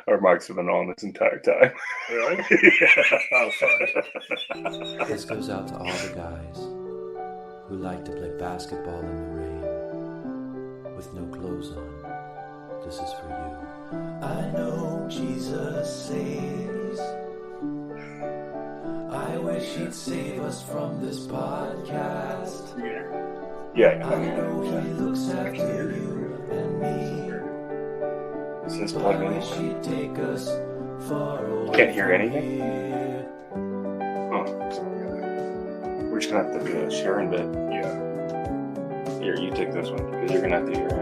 Our mics have been on this entire time. Really? Yeah. Oh, fuck. This goes out to all the guys who like to play basketball in the rain with no clothes on. This is for you. I know Jesus saves. I wish he'd save us from this podcast. Yeah. I know he looks after you and me. Is this But plugged I in? wish he'd take us far away. Can't hear from anything? here. Oh. We're just gonna have to do a sharing bit. Yeah. Here, you take this one because you're gonna have to hear it.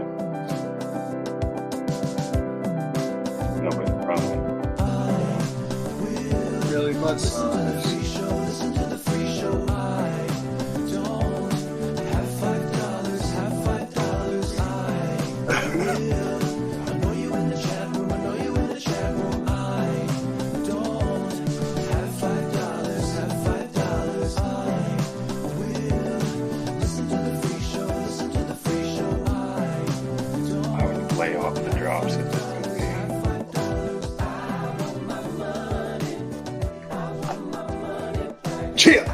No, but probably. Really much. Listen to the free show. I don't have $5. Have $5. I will. I know you in the chat room. I know you in the chat room. I don't have $5. Have $5. I will. Listen to the free show. Listen to the free show. I don't. I would play off the drops if it's gonna be. Cheer!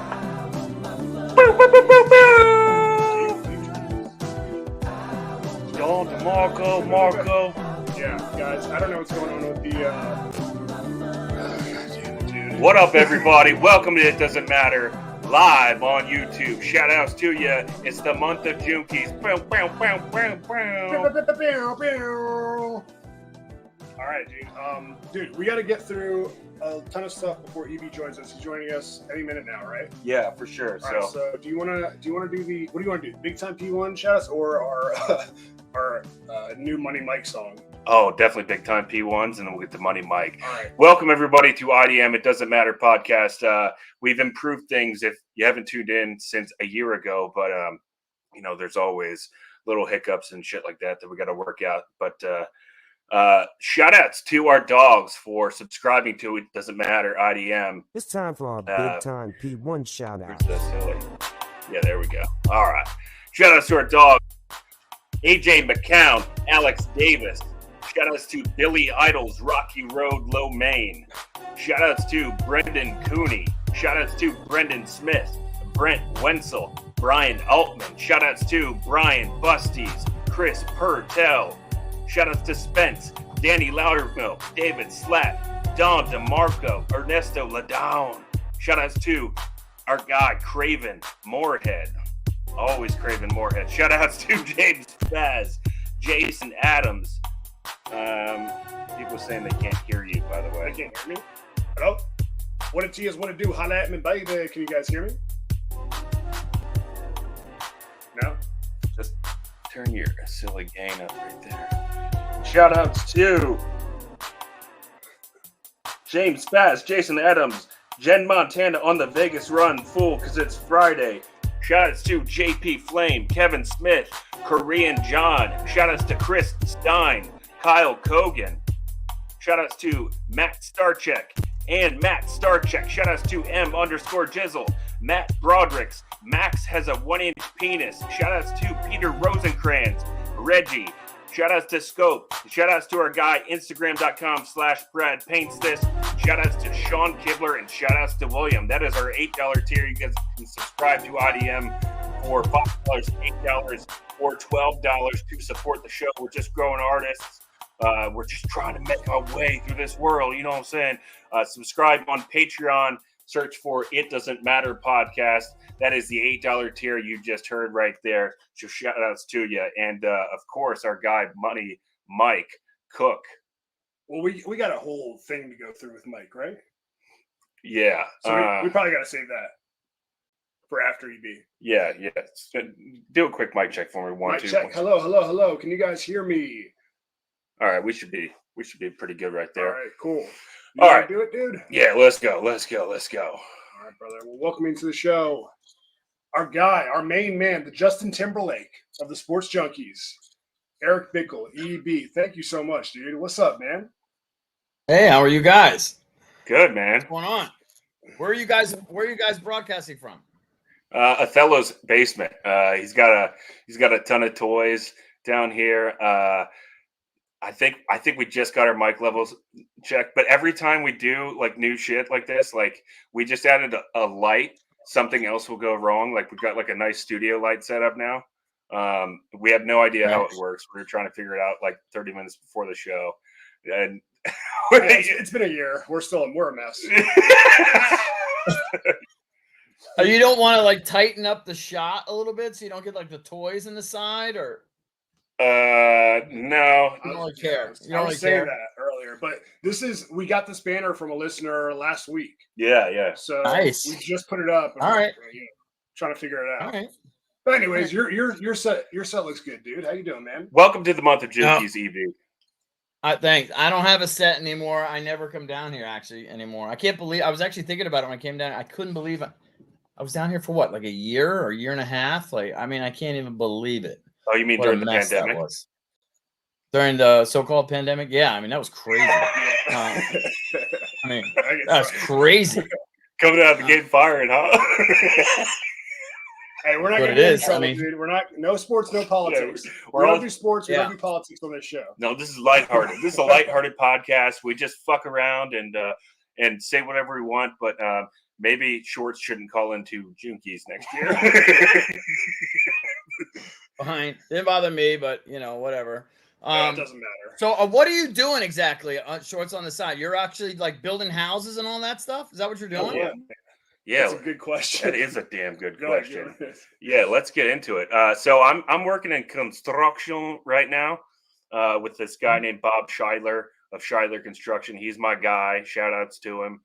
Yo, Marco. Yeah, guys, I don't know what's going on with the, dude. What up, everybody? Welcome to It Doesn't Matter, live on YouTube. Shout outs to you. It's the month of Junkies. All right, dude. Dude, we got to get through a ton of stuff before EB joins us. He's joining us any minute now, right? Yeah, for sure. All right, so do you want to do the, what do you want to do? Big time P1 shout outs or our new Money Mike song? Oh, definitely big time P1s, and then we'll get the money mic. All right. Welcome, everybody, to IDM It Doesn't Matter podcast. We've improved things if you haven't tuned in since a year ago, but, there's always little hiccups and shit like that we got to work out. But shout outs to our dogs for subscribing to It Doesn't Matter IDM. It's time for our big time P1 shout out. Where's that silly? Yeah, there we go. All right. Shout outs to our dogs, AJ McCown, Alex Davis. Shout outs to Billy Idol's Rocky Road, Low Main. Shout outs to Brendan Cooney. Shout outs to Brendan Smith, Brent Wenzel, Brian Altman. Shout outs to Brian Busties, Chris Purtell. Shout outs to Spence, Danny Loudermilk, David Slap, Don DeMarco, Ernesto Ladown. Shout outs to our guy Craven Moorhead. Always Craven Moorhead. Shout outs to James Spaz, Jason Adams. People saying they can't hear you, by the way. They can't hear me? Hello? What it is, what it do? Holla at me, baby. Can you guys hear me? No? Just turn your silly gain up right there. Shout outs to James Spaz, Jason Adams, Jen Montana on the Vegas run full because it's Friday. Shout outs to JP Flame, Kevin Smith, Korean John. Shout outs to Chris Stein, Kyle Kogan. Shout outs to Matt Starcheck and Matt Starcheck. Shout outs to M_Jizzle, Matt Brodricks. Max has a 1-inch penis. Shout outs to Peter Rosencrantz, Reggie. Shout outs to Scope. Shout outs to our guy, Instagram.com/Brad Paints This. Shout outs to Sean Kibler and shout outs to William. That is our $8 tier. You guys can subscribe to IDM for $5, $8, or $12 to support the show. We're just growing artists. We're just trying to make our way through this world. You know what I'm saying? Subscribe on Patreon. Search for It Doesn't Matter podcast. That is the $8 tier you just heard right there. So shout outs to you. And of course, our guy, Money Mike Cook. Well, we got a whole thing to go through with Mike, right? Yeah. So we probably got to save that for after EB. Yeah. Do a quick mic check for me. One, Mic two. check. Hello. Can you guys hear me? All right, we should be pretty good right there. All right, cool. All right. Do it, dude. Yeah, let's go. All right, brother. Well, welcome into the show. Our guy, our main man, the Justin Timberlake of the Sports Junkies, Eric Bickle, EB. Thank you so much, dude. What's up, man? Hey, how are you guys? Good, man. What's going on? Where are you guys broadcasting from? Othello's basement. He's got a ton of toys down here. I think we just got our mic levels checked, but every time we do like new shit like this, like we just added a light, something else will go wrong. Like we've got like a nice studio light set up now. We have no idea how it works. We were trying to figure it out like 30 minutes before the show, and it's been a year. We're a mess. You don't want to like tighten up the shot a little bit so you don't get like the toys in the side, or no, you don't really care. You I don't was really saying care. that earlier, but we got this banner from a listener last week. Yeah. So Nice. we just put it up. And All right. Trying to figure it out. All right. But anyways, your set looks good, dude. How you doing, man? Welcome to the month of Junkies, EB. Thanks. I don't have a set anymore. I never come down here actually anymore. I can't believe I was actually thinking about it when I came down. I couldn't believe I was down here for what, like a year or a year and a half? Like, I mean, I can't even believe it. Oh, you mean What during a the mess pandemic? that was. During the so-called pandemic? Yeah, I mean, that was crazy. I mean, that's crazy. Coming out of the gate firing, huh? Hey, we're not What going it to is, trouble, dude. We're not. No sports, no politics. we're we don't all- do sports. We Yeah. don't do politics on this show. No, this is lighthearted. This is a lighthearted podcast. We just fuck around and say whatever we want, but maybe Shorts shouldn't call into Junkies next year. Fine. Didn't bother me, but you know, whatever. It doesn't matter. So what are you doing exactly? Shorts on the side. You're actually like building houses and all that stuff. Is that what you're doing? Yeah, That's a good question. that is a damn good Go ahead, question. Jim. Yeah, let's get into it. So I'm working in construction right now with this guy named Bob Scheidler of Scheidler Construction. He's my guy. Shout outs to him.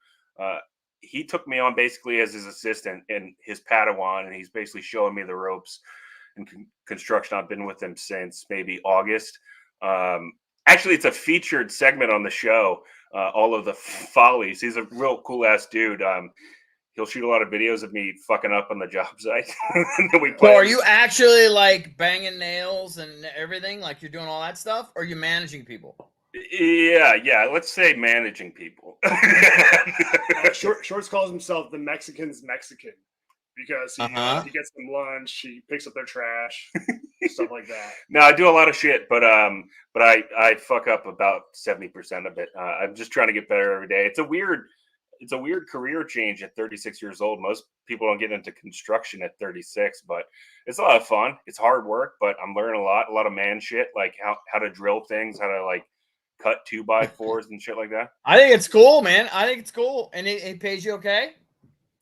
He took me on basically as his assistant and his Padawan, and he's basically showing me the ropes in construction. I've been with him since maybe August. Actually, it's a featured segment on the show, all of the follies. He's a real cool ass dude. He'll shoot a lot of videos of me fucking up on the job site. And then we So play. are you actually like banging nails and everything? Like you're doing all that stuff? Or are you managing people? Yeah. Let's say managing people. Shorts calls himself the Mexican's Mexican because he gets them lunch, he picks up their trash, stuff like that. No, I do a lot of shit, but I fuck up about 70% of it. I'm just trying to get better every day. It's a weird career change at 36 years old. Most people don't get into construction at 36, but it's a lot of fun. It's hard work, but I'm learning a lot of man shit, like how to drill things, how to like cut 2x4s and shit like that. I think it's cool, man. I think it's cool. And it pays you okay?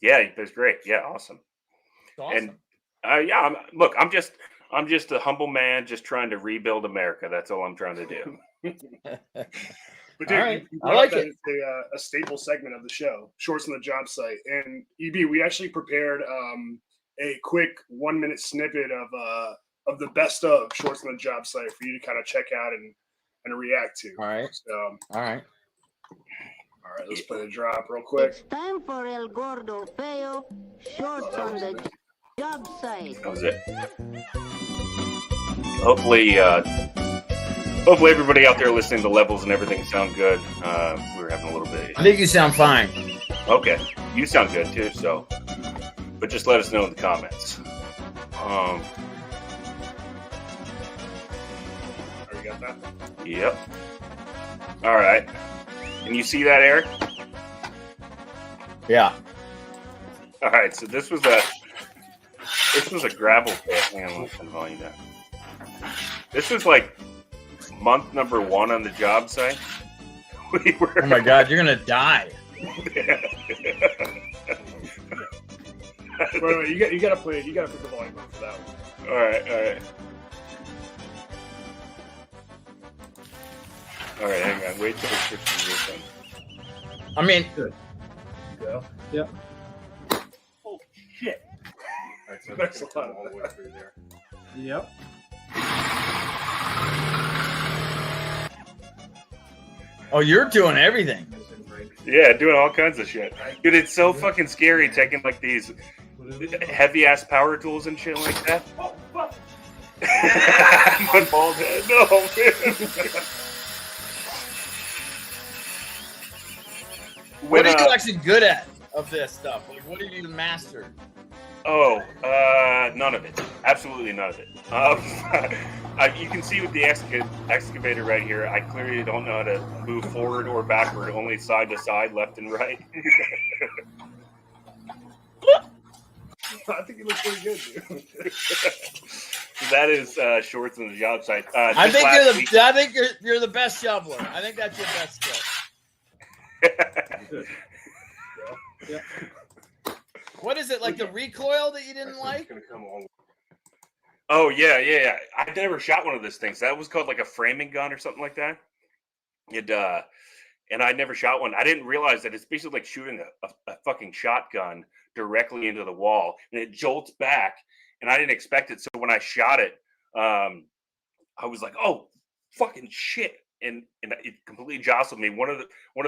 Yeah, that's great. Yeah, awesome. It's awesome. And I'm just a humble man just trying to rebuild America. That's all I'm trying to do. But dude, All right. you I brought like up that it. it's a staple segment of the show, Shorts on the Job Site. And EB, we actually prepared a quick 1-minute snippet of the best of Shorts on the Job Site for you to kind of check out and react to. All right. So, All right. all right, let's play the drop real quick. It's time for El Gordo Feo, Shorts on the Job Site. That was it. Hopefully everybody out there listening, the levels and everything sound good. We were having a little bit. I think you sound fine. Okay, you sound good too. So, but just let us know in the comments. Oh, you got that? Yep. All right. Can you see that, Eric? Yeah. All right. So this was a gravel pit. Hang on, let's volume that. This was like month number 1 on the job site. We were. Oh my God, you're gonna die. Wait, you gotta play it. You gotta put the volume up for that one. All right. All right, hang on. Wait till it switches to this one. I mean, Go. Yep. Oh shit! All right, so That's a it's lot of all the way that. through there. Yep. oh, you're doing everything. Yeah, doing all kinds of shit. Dude, it's so fucking scary taking like these heavy ass power tools and shit like that. Oh fuck! My bald head. No, man. What are you actually good at of this stuff? Like, what have you mastered? None of it. Absolutely none of it. You can see with the excavator right here, I clearly don't know how to move forward or backward, only side to side, left and right. I think he looks pretty good, dude. That is shorts on the job site. I think you're the best shoveler. I think that's your best skill. Yeah. What is it, like the recoil that you didn't like? Oh yeah. I never shot one of those things. That was called like a framing gun or something like that. And I never shot one. I didn't realize that it's basically like shooting a fucking shotgun directly into the wall, and it jolts back. And I didn't expect it. So when I shot it, I was like, "Oh, fucking shit!" And it completely jostled me. One of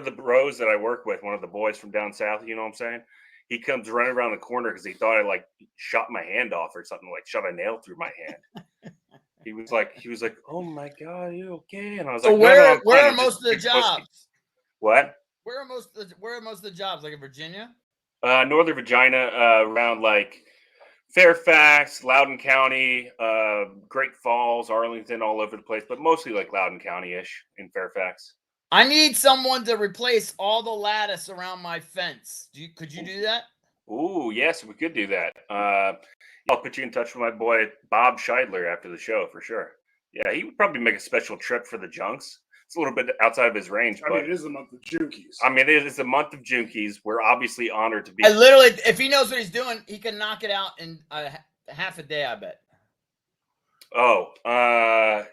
the bros that I work with, one of the boys from down south, you know what I'm saying? He comes running around the corner because he thought I like shot my hand off or something, like shot a nail through my hand. He was like, "Oh my god, are you okay?" And I was So like, where are most of the jobs? What? Where are most of the jobs? Like in Virginia? Northern Virginia, around like Fairfax, Loudoun County, Great Falls, Arlington, all over the place, but mostly like Loudoun County-ish in Fairfax. I need someone to replace all the lattice around my fence. Could you do that? Ooh, yes, we could do that. I'll put you in touch with my boy Bob Scheidler after the show for sure. Yeah, he would probably make a special trip for the junks. It's a little bit outside of his range, I but mean, it is the month of Junkies. I mean, it is the month of Junkies. We're obviously honored to be. I literally, if he knows what he's doing, he can knock it out in half a day, I bet. Oh,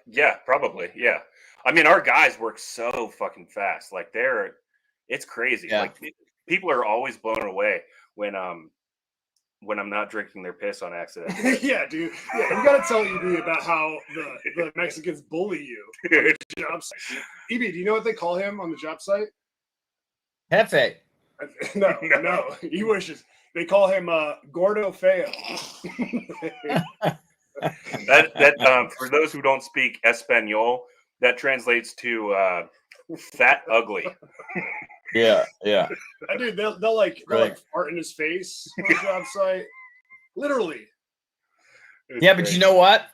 yeah, probably, yeah. I mean, our guys work so fucking fast. Like it's crazy. Yeah. Like people are always blown away when I'm not drinking their piss on accident. Yeah, dude. Yeah, you gotta tell EB about how the Mexicans bully you on the job site. EB, do you know what they call him on the job site? Hefe. No. He wishes. They call him Gordo Feo. that for those who don't speak Espanol, that translates to fat ugly. Yeah. That dude, they'll like fart in his face on the job site. Literally. Yeah, but you know what?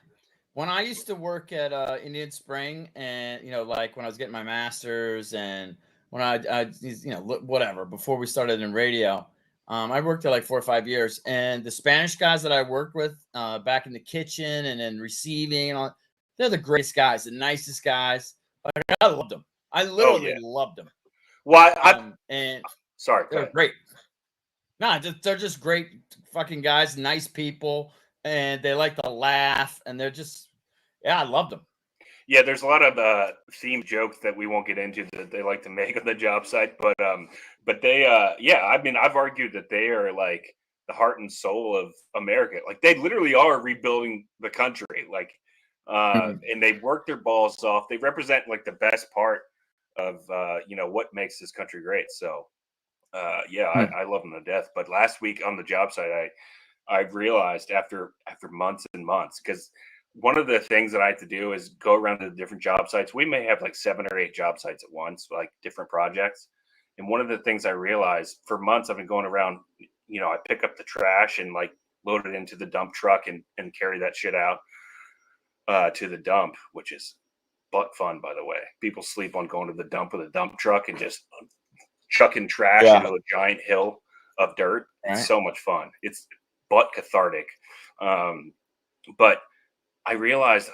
When I used to work at Indian Spring, and like when I was getting my master's, and when I whatever, before we started in radio, I worked there like 4 or 5 years, and the Spanish guys that I worked with back in the kitchen and then receiving, and all, they're the greatest guys, the nicest guys. Like, I loved them. I literally loved them. Why? And sorry, they're great. No, they're just great fucking guys, nice people, and they like to laugh, and they're just, I loved them. Yeah, there's a lot of theme jokes that we won't get into that they like to make on the job site, but they, I mean, I've argued that they are like the heart and soul of America. Like they literally are rebuilding the country. Like, and they work their balls off. They represent like the best part of what makes this country great. So, I love them to death. But last week on the job site, I realized after months and months, because one of the things that I had to do is go around to the different job sites. We may have like 7 or 8 job sites at once, like different projects. And one of the things I realized for months, I've been going around, I pick up the trash and like load it into the dump truck and carry that shit out to the dump, which is butt fun, by the way. People sleep on going to the dump with a dump truck and just chucking trash into a giant hill of dirt. It's so much fun. It's butt cathartic. But I realized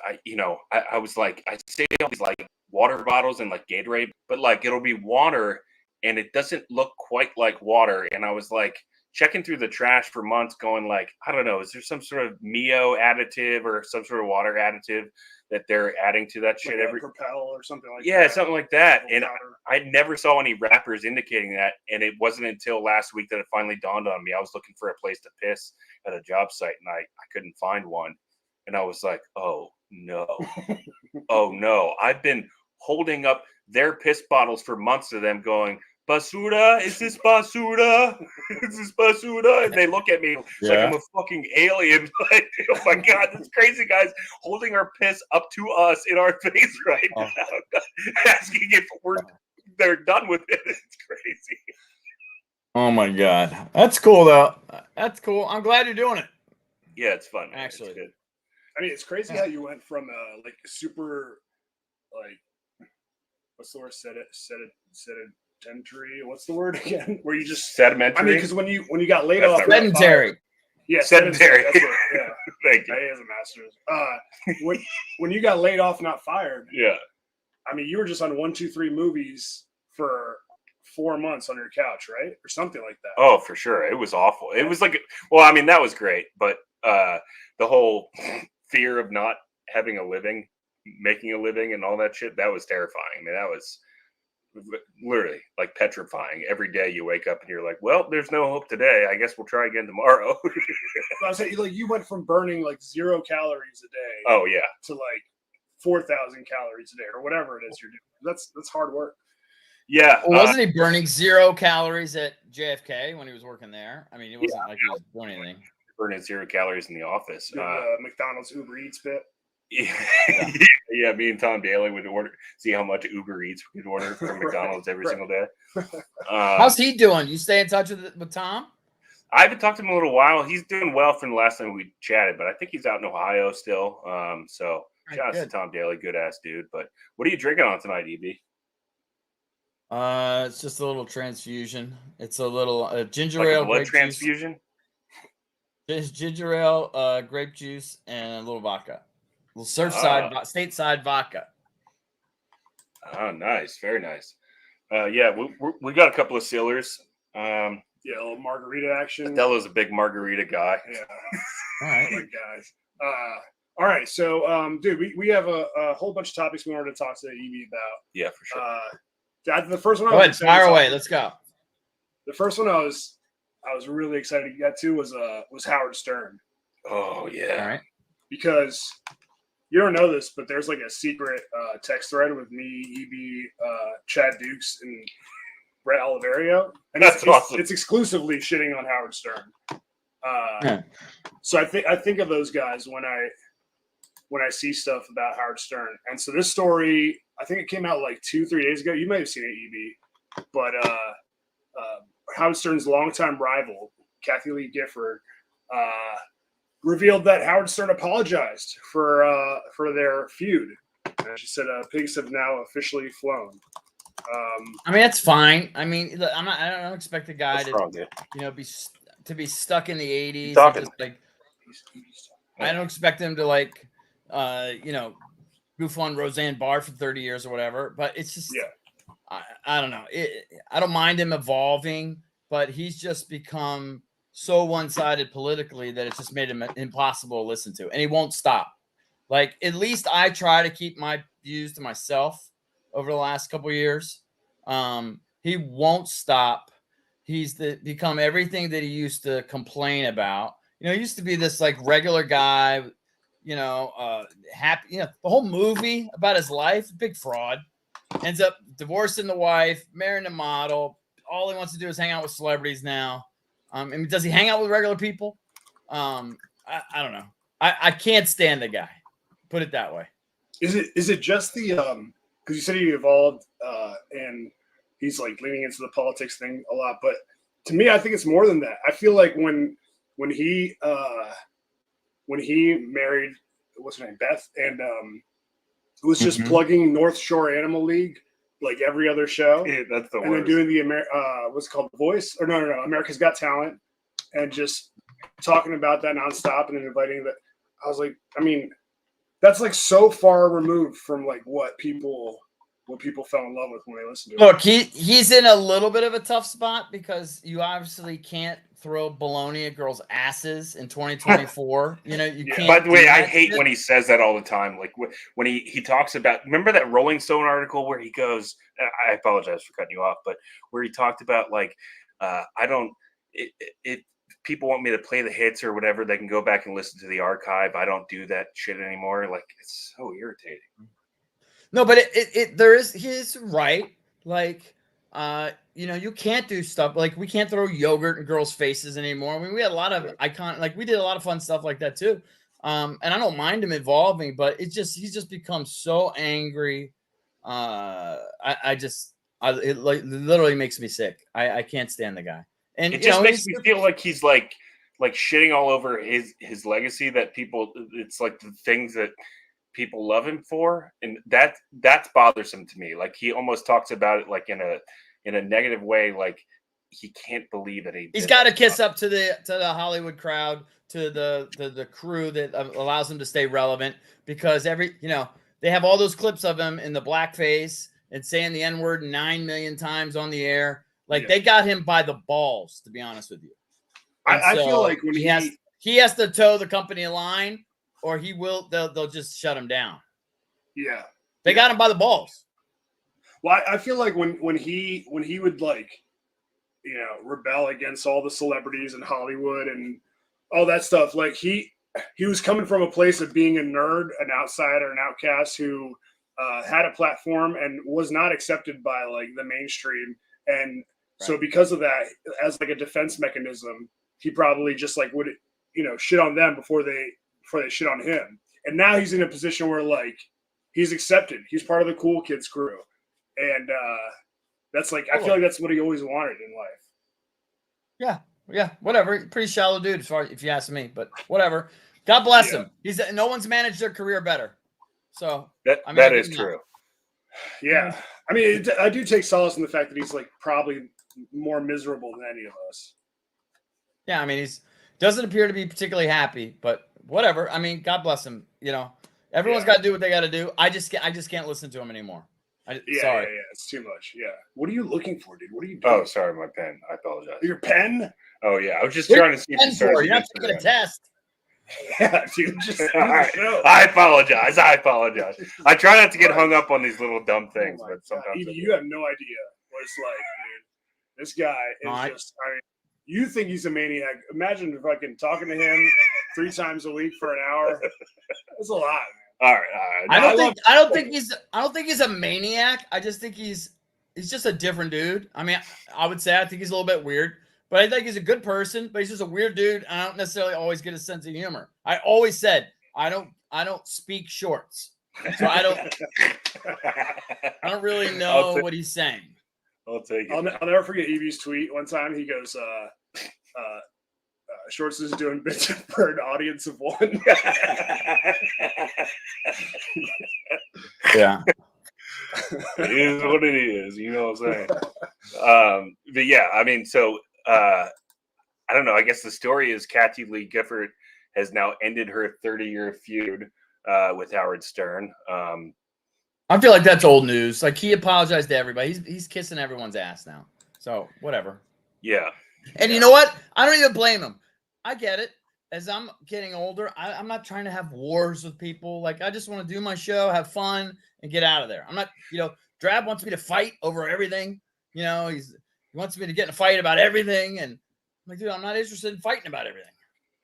I was like, I say all these like water bottles and like Gatorade, but like it'll be water and it doesn't look quite like water. And I was like checking through the trash for months going like, I don't know, is there some sort of Mio additive or some sort of water additive that they're adding to that shit? Like Propel or something like that. Yeah, something like that. And I never saw any wrappers indicating that. And it wasn't until last week that it finally dawned on me. I was looking for a place to piss at a job site and I couldn't find one. And I was like, oh, no. Oh, no. I've been holding up their piss bottles for months to them going, basura? Is this basura? Is this basura? And they look at me like I'm a fucking alien. Like, oh, my God, this crazy guy's holding our piss up to us in our face right now, asking if they're done with it. It's crazy. Oh, my God. That's cool, though. That's cool. I'm glad you're doing it. Yeah, it's fun. Man. Actually. It's good. I mean, it's crazy how you went from like super, like, what's the word? Sedentary. What's the word again? Where you just Sedimentary. I mean, because when you got laid That's off, not right. Sedentary. yeah, Sedentary. That's it. Yeah, Thank you. he is a master's. When you got laid off, not fired. Yeah. I mean, you were just on 1, 2, 3 movies for 4 months on your couch, right, or something like that. Oh, for sure. It was awful. It was like, well, I mean, that was great, but the whole fear of not having a living, making a living, and all that shit, that was terrifying. I mean, that was literally like petrifying. Every day you wake up and you're like, well, there's no hope today. I guess we'll try again tomorrow. I was saying, like, you went from burning like 0 calories a day, Oh yeah, to like 4,000 calories a day or whatever it is you're doing. That's hard work. yeah. Wasn't he burning 0 calories at JFK when he was working there? I mean, it wasn't like he was doing anything. Burning 0 calories in the office. McDonald's Uber Eats bit. Yeah, me and Tom Daly would see how much Uber Eats we could order from McDonald's every single day. How's he doing? You stay in touch with Tom? I haven't talked to him in a little while. He's doing well from the last time we chatted, but I think he's out in Ohio still. So shout out to Tom Daly, good ass dude. But what are you drinking on tonight, EB? It's just a little transfusion. It's a little ginger Like ale, a blood grape transfusion? juice. Just ginger ale, grape juice, and a little vodka. A little Surfside, stateside vodka. Oh, nice, very nice. Yeah, we got a couple of Sealers. Yeah, a little margarita action. Adelo's a big margarita guy. Yeah. All right, Like guys. All right, so dude, we have a whole bunch of topics we wanted to talk to EB about. Yeah, for sure. The first one. Go ahead, fire away. Let's go. The first one I was really excited to get to was Howard Stern. Oh yeah. All right. Because you don't know this, but there's like a secret text thread with me, EB, Chad Dukes, and Brett Oliverio, and That's awesome. It's exclusively shitting on Howard Stern. So I think of those guys when I see stuff about Howard Stern. And so this story, I think it came out like 2-3 days ago. You may have seen it, EB, but Howard Stern's longtime rival, Kathy Lee Gifford, revealed that Howard Stern apologized for their feud. And she said, "Pigs have now officially flown." I mean, that's fine. I mean, look, I don't expect the guy What's wrong, dude? be stuck in the 80s. Talking. Just, like, I don't expect him to goof on Roseanne Barr for 30 years or whatever. But it's just, I don't know. I don't mind him evolving, but he's just become so one-sided politically that it's just made him impossible to listen to, and he won't stop. Like, at least I try to keep my views to myself over the last couple of years. He won't stop. He's become everything that he used to complain about. He used to be this like regular guy, happy, the whole movie about his life, big fraud. Ends up divorcing the wife, marrying a model. All he wants to do is hang out with celebrities now. I mean, does he hang out with regular people? I don't know. I can't stand the guy. Put it that way. Is it just the because you said he evolved and he's like leaning into the politics thing a lot, but to me, I think it's more than that. I feel like when he married, what's her name, Beth, and was just plugging North Shore Animal League like every other show. Yeah, that's the worst. And then doing the what's it called, The Voice, or no, America's Got Talent, and just talking about that nonstop, and then inviting that. I was like, I mean, that's like so far removed from like what people fell in love with when they listened to it. Look, he's in a little bit of a tough spot because you obviously can't throw baloney at girls' asses in 2024. You can't. By the way, I hate when he says that all the time. Like when he talks about, remember that Rolling Stone article where he goes, I apologize for cutting you off, but where he talked about like, people want me to play the hits or whatever, they can go back and listen to the archive. I don't do that shit anymore. Like, it's so irritating. No, but he's right. Like, you can't do stuff like we can't throw yogurt in girls' faces anymore. I mean, we had a lot of we did a lot of fun stuff like that too. And I don't mind him evolving, but he's just become so angry. It literally makes me sick. I can't stand the guy. And it just makes me feel like he's like like shitting all over his legacy that people. It's like the things that people love him for, and that's bothersome to me. Like he almost talks about it like in a negative way, like he can't believe that he's got to kiss up to the Hollywood crowd, to the crew that allows him to stay relevant, because they have all those clips of him in the blackface and saying the N-word 9 million times on the air. Like they got him by the balls, to be honest with you. I feel like when he has to toe the company line, or they'll just shut him down. Yeah. They got him by the balls. Well, I feel like when he would like, rebel against all the celebrities in Hollywood and all that stuff, like he was coming from a place of being a nerd, an outsider, an outcast who had a platform and was not accepted by like the mainstream. And so because of that, as like a defense mechanism, he probably just like would, shit on them before they shit on him. And now he's in a position where like he's accepted. He's part of the cool kids crew. And that's like, I feel like that's what he always wanted in life. Yeah, whatever. Pretty shallow dude, as far if you ask me, but whatever. God bless him. No one's managed their career better. So that is true. Yeah. I mean, I do take solace in the fact that he's like probably more miserable than any of us. Yeah, I mean, he doesn't appear to be particularly happy, but whatever. I mean, God bless him. Everyone's got to do what they got to do. I just can't listen to him anymore. Sorry. Yeah, it's too much. Yeah. What are you looking for, dude? What are you doing? Oh, sorry, my pen. I apologize. Your pen? Oh yeah, I was just trying to see if you're not taking a test. Yeah, dude. Just all right. I apologize. I try not to get hung up on these little dumb things, but sometimes you have no idea what it's like, dude. This guy is just. I mean, you think he's a maniac? Imagine fucking talking to him 3 times a week for an hour. That's a lot, man. All right. I don't think he's a maniac. I just think he's just a different dude. I mean, I would say I think he's a little bit weird, but I think he's a good person. But he's just a weird dude. I don't necessarily always get a sense of humor. I always said I don't speak shorts, so I don't really know what he's saying. I'll take it. I'll never forget Evie's tweet. One time he goes, Shorts is doing bits for an audience of 1. Yeah. It is what it is. You know what I'm saying? But yeah, I mean, so I don't know. I guess the story is Kathy Lee Gifford has now ended her 30-year feud with Howard Stern. I feel like that's old news. Like, he apologized to everybody. He's kissing everyone's ass now. So whatever. Yeah. And you know what? I don't even blame him. I get it. As I'm getting older, I'm not trying to have wars with people. Like, I just want to do my show, have fun, and get out of there. I'm not, Drab wants me to fight over everything. He wants me to get in a fight about everything. And I'm like, dude, I'm not interested in fighting about everything.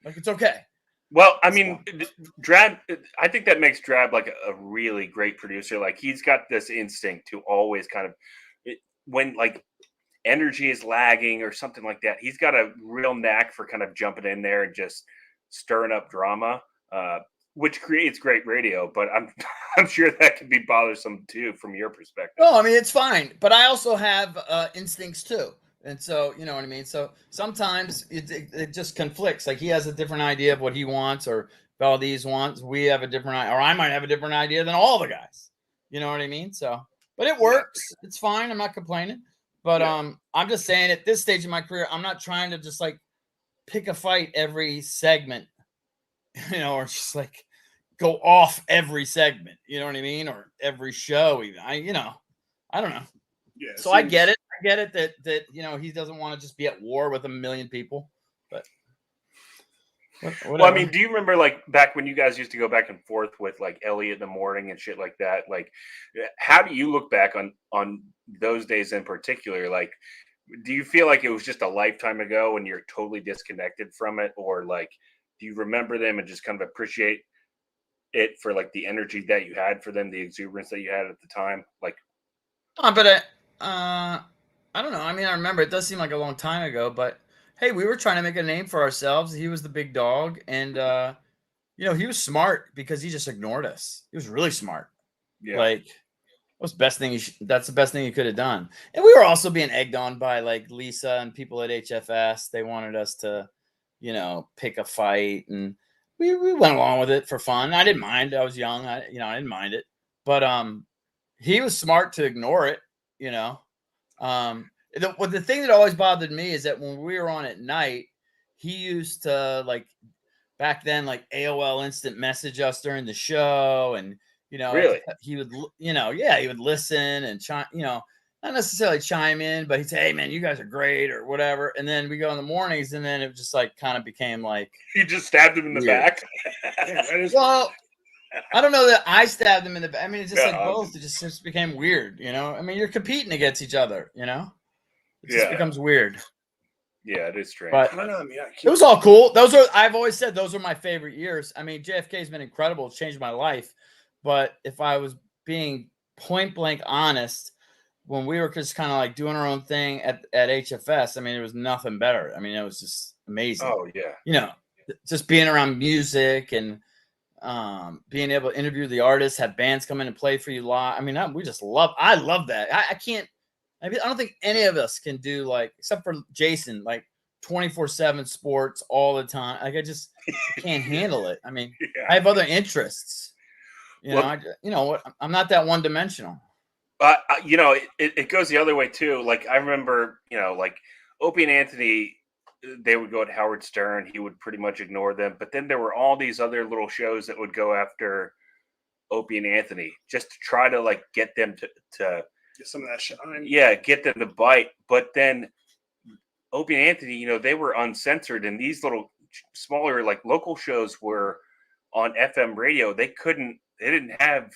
Like, it's okay. Well, I mean, Drab, I think that makes Drab like a really great producer. Like, he's got this instinct to always kind of, when like energy is lagging or something like that, he's got a real knack for kind of jumping in there and just stirring up drama, which creates great radio. But I'm sure that could be bothersome too from your perspective. No, I mean, it's fine, but I also have instincts too, and so you know what I mean. So sometimes it just conflicts. Like, he has a different idea of what he wants, or Valdez wants. We have a different, or I might have a different idea than all the guys. You know what I mean? So, but it works. It's fine. I'm not complaining. But I'm just saying, at this stage of my career, I'm not trying to just like pick a fight every segment, or just like go off every segment, you know what I mean? Or every show even. I don't know. Yeah. So I get it. I get it that he doesn't want to just be at war with 1 million people. But whatever. Well, I mean, do you remember like back when you guys used to go back and forth with like Elliot in the morning and shit like that? Like, how do you look back on those days in particular? Like, do you feel like it was just a lifetime ago and you're totally disconnected from it, or like, do you remember them and just kind of appreciate it for like the energy that you had for them, the exuberance that you had at the time? Like, but I don't know. I mean, I remember, it does seem like a long time ago, but hey, we were trying to make a name for ourselves. He was the big dog, and he was smart because he just ignored us. He was really smart. yeah, Like, that's the best thing he could have done. And we were also being egged on by like Lisa and people at HFS. They wanted us to, pick a fight, and we went along with it for fun. I didn't mind. I was young. I didn't mind it, but he was smart to ignore it. The thing that always bothered me is that when we were on at night, he used to back then AOL instant message us during the show, and Really? he would he would listen and not necessarily chime in, but he'd say, "Hey man, you guys are great," or whatever. And then we go in the mornings, and then it just kind of became you just stabbed him in the weird. back. Well, I don't know that I stabbed him in the back. I mean, it's just No, both. It just became weird, I mean, you're competing against each other, It just becomes weird. Yeah, it is strange. But I don't know, man. it was all cool. I've always said those are my favorite years. I mean, JFK has been incredible. It's changed my life. But if I was being point blank honest, when we were just kind of doing our own thing at HFS, I mean, it was nothing better. I mean, it was just amazing. Oh yeah. Just being around music and being able to interview the artists, have bands come in and play for you live. I mean, I love that. I don't think any of us can do except for Jason, 24/7 sports all the time. I can't handle it. I mean, I have other interests. I'm not that one dimensional. But it goes the other way too. I remember, Opie and Anthony, they would go at Howard Stern. He would pretty much ignore them. But then there were all these other little shows that would go after Opie and Anthony just to try to get them to get some of that shine. Yeah, get them to bite. But then Opie and Anthony, they were uncensored, and these little smaller local shows were on FM radio. They didn't have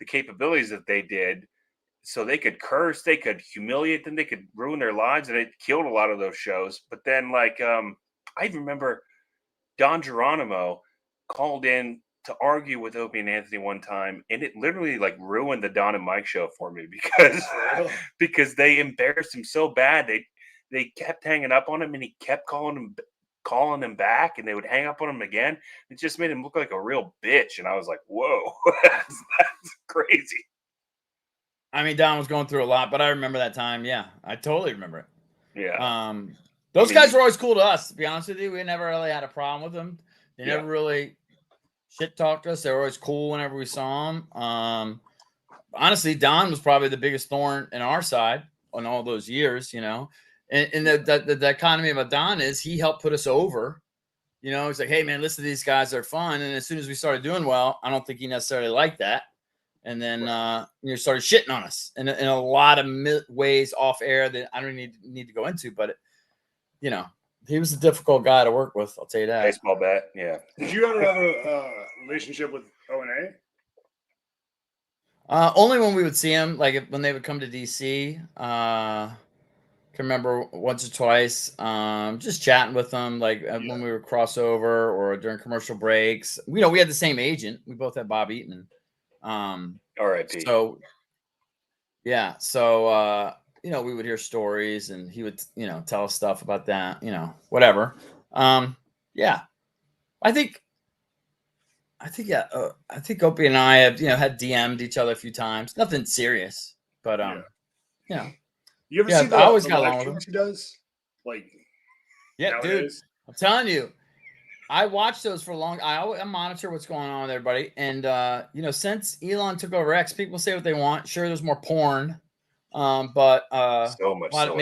the capabilities that they did. So they could curse, they could humiliate them, they could ruin their lives, and it killed a lot of those shows. But then, I remember Don Geronimo called in to argue with Opie and Anthony one time, and it literally ruined the Don and Mike show for me because they embarrassed him so bad. They kept hanging up on him, and he kept calling them back, and they would hang up on him again. It just made him look like a real bitch, and I was like, "Whoa, that's crazy." I mean, Don was going through a lot, but I remember that time. Yeah, I totally remember it. Yeah. Those guys were always cool to us, to be honest with you. We never really had a problem with them. They never really shit talked us. They were always cool whenever we saw them. Honestly, Don was probably the biggest thorn in our side on all those years, And the dichotomy about Don is he helped put us over. He's like, "Hey, man, listen to these guys. They're fun." And as soon as we started doing well, I don't think he necessarily liked that. And then started shitting on us in a lot of ways off air that I don't need to go into. But he was a difficult guy to work with. I'll tell you that. Baseball bat, yeah. Did you ever have a relationship with O&A? Only when we would see him, when they would come to DC. Can remember once or twice, just chatting with them, when we were crossover or during commercial breaks. We had the same agent. We both had Bob Eaton. R.I.P. So yeah, so we would hear stories, and he would tell us stuff about that, whatever. Yeah, I think Opie and I have had DM'd each other a few times. Nothing serious, but You ever see I always got live along with him. tweets he does? Yeah, nowadays? dude, I'm telling you. I watch those for a long. I monitor what's going on with everybody, and since Elon took over X, people say what they want. Sure, there's more porn, but so much porn.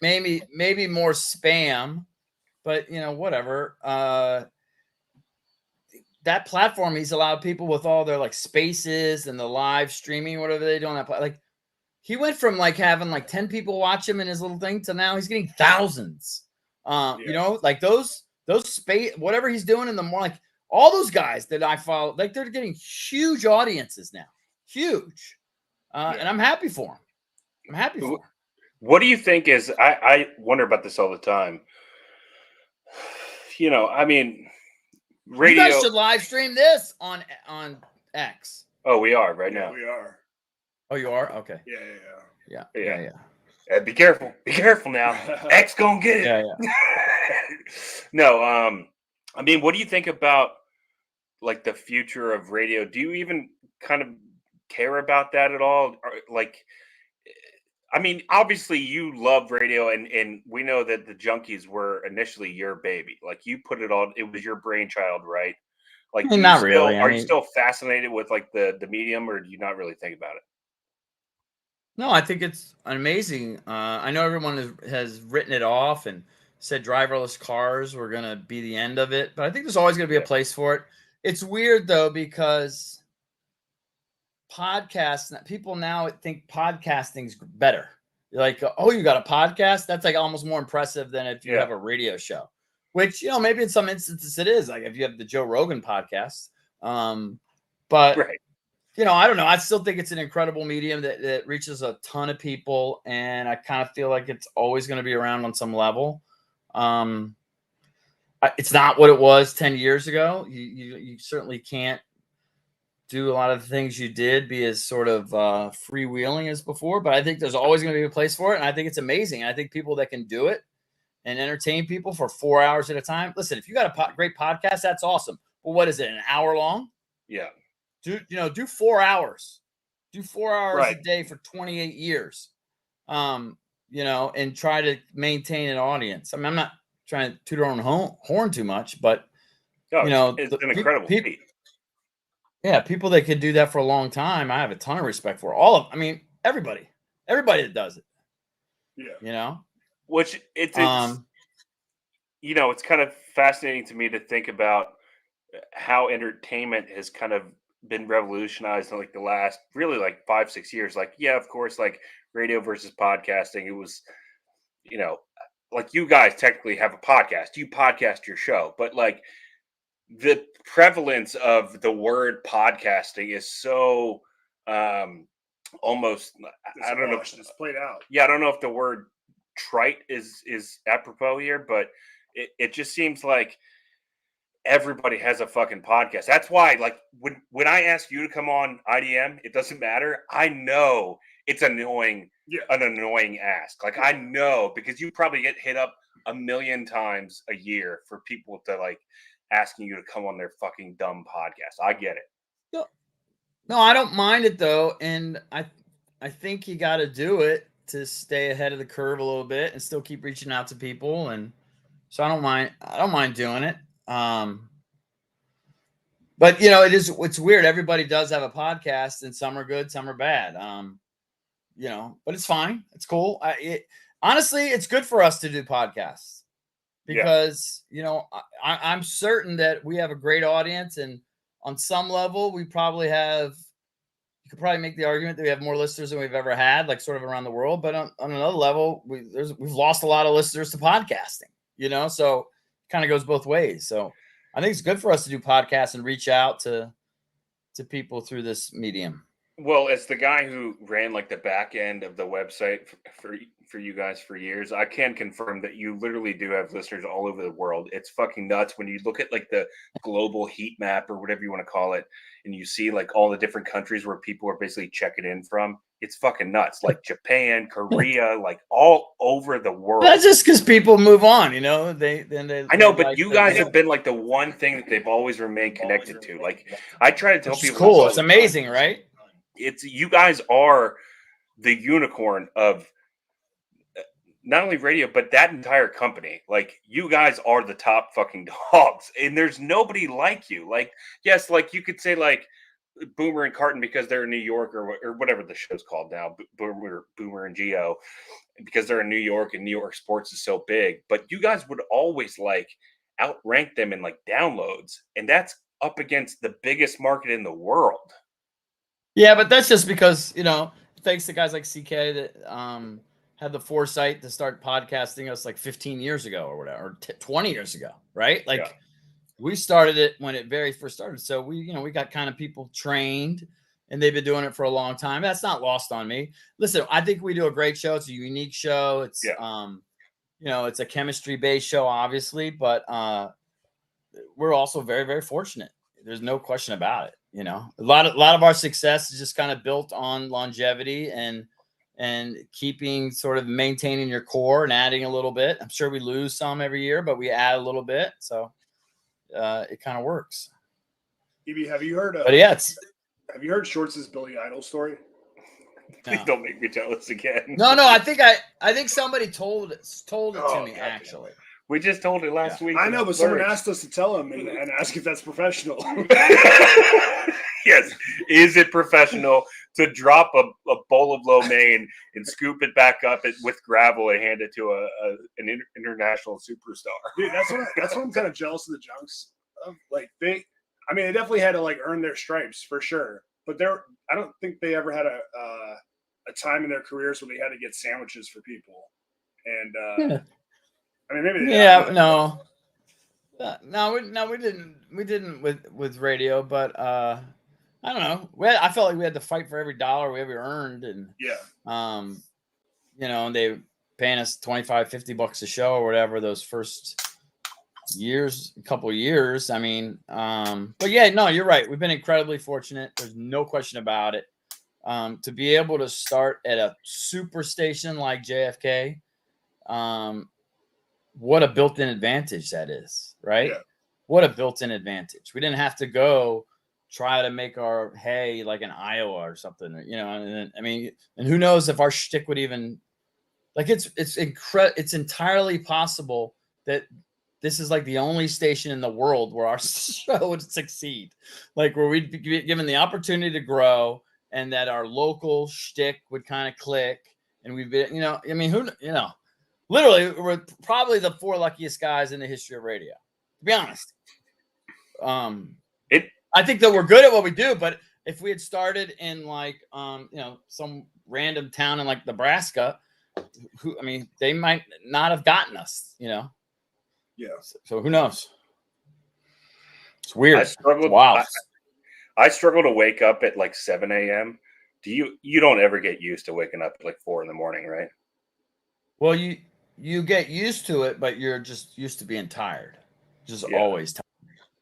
maybe more spam, but whatever. That platform, he's allowed people with all their spaces and the live streaming, whatever they do on that. He went from having 10 people watch him in his little thing to now he's getting thousands. Those space, whatever he's doing in the morning, all those guys that I follow, they're getting huge audiences now, huge, and I'm happy for them. I'm happy for them. What do you think is? I wonder about this all the time. I mean, radio. You guys should live stream this on X. Oh, we are right now. We are. Oh, you are? Okay. Yeah. Be careful. Be careful now. X gonna get it. Yeah. No, I mean, what do you think about the future of radio? Do you even kind of care about that at all? Or, I mean, obviously you love radio, and we know that the Junkies were initially your baby. Like you put it on, it was your brainchild, right? Like, I mean, not really. I are you mean, still fascinated with like the medium, or do you not really think about it? no, I think it's amazing. I know everyone has written it off and said driverless cars were going to be the end of it, but I think there's always going to be a place for it. It's weird though, because podcasts, people now think podcasting's better. Like, oh, you got a podcast? That's like almost more impressive than if you have a radio show, which, you know, maybe in some instances it is, like if you have the Joe Rogan podcast. But Right. you know, I don't know. I still think it's an incredible medium that reaches a ton of people, and I kind of feel like it's always going to be around on some level. It's not what it was 10 years ago. You certainly can't do a lot of the things you did, be as sort of freewheeling as before, but I think there's always going to be a place for it, and I think it's amazing. And I think people that can do it and entertain people for 4 hours at a time. Listen, if you got a great podcast, that's awesome. Well, what is it? An hour long? Yeah. Do 4 hours. Do 4 hours Right. a day for 28 years. You know, and try to maintain an audience. I mean, I'm not trying to toot our own horn too much, but No, you know, it's an incredible feat. Yeah, people that could do that for a long time, I have a ton of respect for. All of, I mean, everybody that does it. Yeah. You know, which it's you know, it's kind of fascinating to me to think about how entertainment has kind of been revolutionized in like the last really like 5-6 years. Like, yeah, of course, like radio versus podcasting. It was, you know, like you guys technically have a podcast. You podcast your show, but like the prevalence of the word podcasting is so almost, I don't know. It's played out. Yeah, I don't know if the word trite is apropos here, but it just seems like everybody has a fucking podcast. That's why, like, when I ask you to come on IDM, it doesn't matter. I know it's annoying, an annoying ask. Like, I know, because you probably get hit up a million times a year for people to like asking you to come on their fucking dumb podcast. I get it. No, I don't mind it though, and I think you got to do it to stay ahead of the curve a little bit and still keep reaching out to people, and so I don't mind doing it. But you know, it's weird. Everybody does have a podcast, and some are good, some are bad. You know, but it's fine. It's cool. Honestly, it's good for us to do podcasts because you know, I'm certain that we have a great audience, and on some level, we probably have. You could probably make the argument that we have more listeners than we've ever had, like sort of around the world. But on another level, we've lost a lot of listeners to podcasting. You know, so it kind of goes both ways. So I think it's good for us to do podcasts and reach out to people through this medium. Well, as the guy who ran like the back end of the website for you guys for years, I can confirm that you literally do have listeners all over the world. It's fucking nuts when you look at like the global heat map or whatever you want to call it, and you see like all the different countries where people are basically checking in from. It's fucking nuts. Like Japan, Korea, like all over the world. That's just because people move on, you know. I know, but you guys have been like the one thing that they've always remained connected to. Like I try to tell people, cool. It's amazing, right? It's you guys are the unicorn of not only radio, but that entire company. Like you guys are the top fucking dogs, and there's nobody like you. Like, yes, like you could say like Boomer and Carton because they're in New York or whatever the show's called now, Boomer and Geo, because they're in New York and New York sports is so big. But you guys would always like outrank them in like downloads, and that's up against the biggest market in the world. Yeah, but that's just because, you know, thanks to guys like CK that had the foresight to start podcasting us like 15 years ago or whatever, or 20 years ago, right? Like we started it when it very first started. So we got kind of people trained and they've been doing it for a long time. That's not lost on me. Listen, I think we do a great show. It's a unique show. It's, you know, it's a chemistry based show, obviously, but we're also very, very fortunate. There's no question about it. You know, a lot of our success is just kind of built on longevity and keeping sort of maintaining your core and adding a little bit. I'm sure we lose some every year, but we add a little bit. So it kind of works. EB, have you heard but yeah, have you heard Shorts' Billy Idol story? Please don't make me tell this again. No. I think somebody told it to me actually. We just told it last week. I know, but someone asked us to tell him and ask if that's professional. Yes. Is it professional to drop a bowl of lo mein and scoop it back up with gravel and hand it to an international superstar? Dude, that's what I'm kind of jealous of the Junks of. Like they definitely had to like earn their stripes for sure. But I don't think they ever had a time in their careers where they had to get sandwiches for people. And I mean, maybe we didn't with radio, but I don't know. I felt like we had to fight for every dollar we ever earned, and and they paying us $25-$50 a show or whatever those first couple years. I mean, but yeah, no, you're right. We've been incredibly fortunate. There's no question about it. To be able to start at a super station like JFK, what a built-in advantage that is, right? Yeah. What a built-in advantage. We didn't have to go try to make our hay like in Iowa or something, And who knows if our shtick would even it's entirely possible that this is like the only station in the world where our show would succeed, like where we'd be given the opportunity to grow and that our local shtick would kind of click, and we'd be, literally we're probably the 4 luckiest guys in the history of radio, to be honest. I think that we're good at what we do, but if we had started in like some random town in like Nebraska, they might not have gotten us, Yeah. So who knows? It's weird. I struggle to wake up at like 7 a.m. You don't ever get used to waking up at like 4 a.m, right? Well, you get used to it, but you're just used to being tired. Always tired.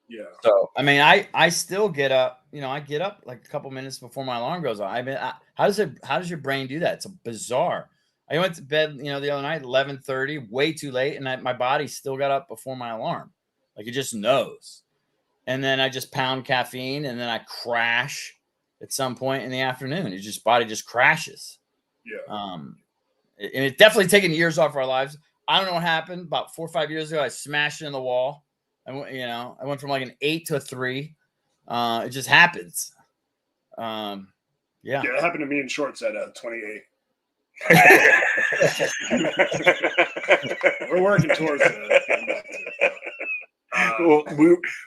Yeah. So I still get up. I get up like a couple minutes before my alarm goes on. How does your brain do that? It's bizarre. I went to bed, the other night, 11:30, way too late, and my body still got up before my alarm. Like it just knows. And then I just pound caffeine, and then I crash at some point in the afternoon. Body just crashes. Yeah. And it's definitely taken years off our lives. I don't know what happened. About 4 or 5 years ago, I smashed it in the wall. I went from like an 8 to a 3. It just happens. Yeah, it happened to me in shorts at 28. We're working towards it. Well,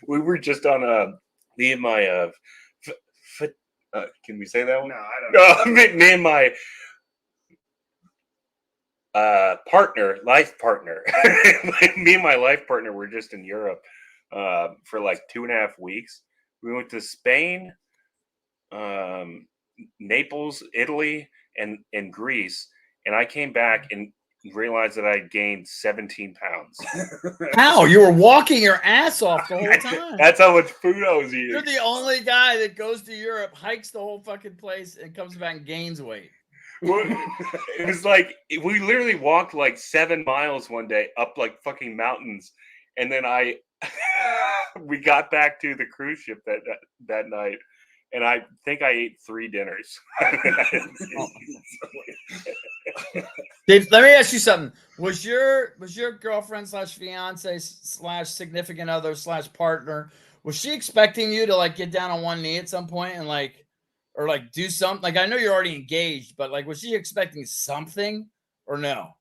we were just on me and my can we say that one? No, I don't know. Me and my life partner. Me and my life partner were just in Europe for like 2.5 weeks. We went to Spain, Naples, Italy, and Greece, and I came back and realized that I gained 17 pounds. How? You were walking your ass off the whole time. That's how much food I was eating. You're the only guy that goes to Europe, hikes the whole fucking place, and comes back and gains weight. It was like we literally walked like 7 miles one day up like fucking mountains, and then we got back to the cruise ship that night. And I think I ate 3 dinners. Dave, let me ask you something. Was your girlfriend / fiance / significant other / partner, was she expecting you to like get down on one knee at some point and or do something? Like, I know you're already engaged, but like, was she expecting something or no?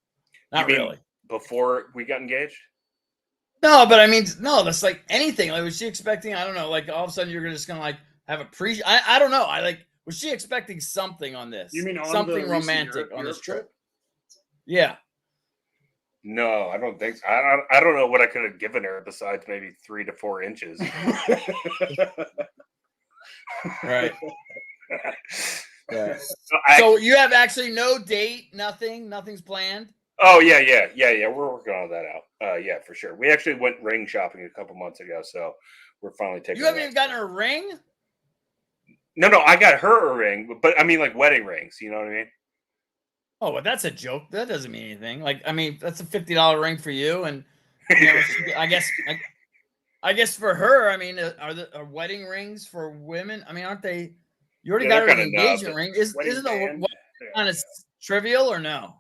Not really. Before we got engaged? No, but no, that's like anything. Like, was she expecting, I don't know, like all of a sudden you're just going to like have a I don't know. Was she expecting something on this? You mean on something romantic on this trip? Yeah. No, I don't think so. I don't know what I could have given her besides maybe 3 to 4 inches. Right. Yeah. So you have actually no date, nothing's planned? Oh yeah. We're working all that out. Yeah, for sure. We actually went ring shopping a couple months ago, so we're finally taking. You haven't even gotten her a ring? No, I got her a ring, but I mean like wedding rings. You know what I mean? Oh, well, that's a joke. That doesn't mean anything. Like, that's a $50 ring for you, and I guess for her, are wedding rings for women? Aren't they? You already got her an engagement ring. Isn't kind of trivial or no?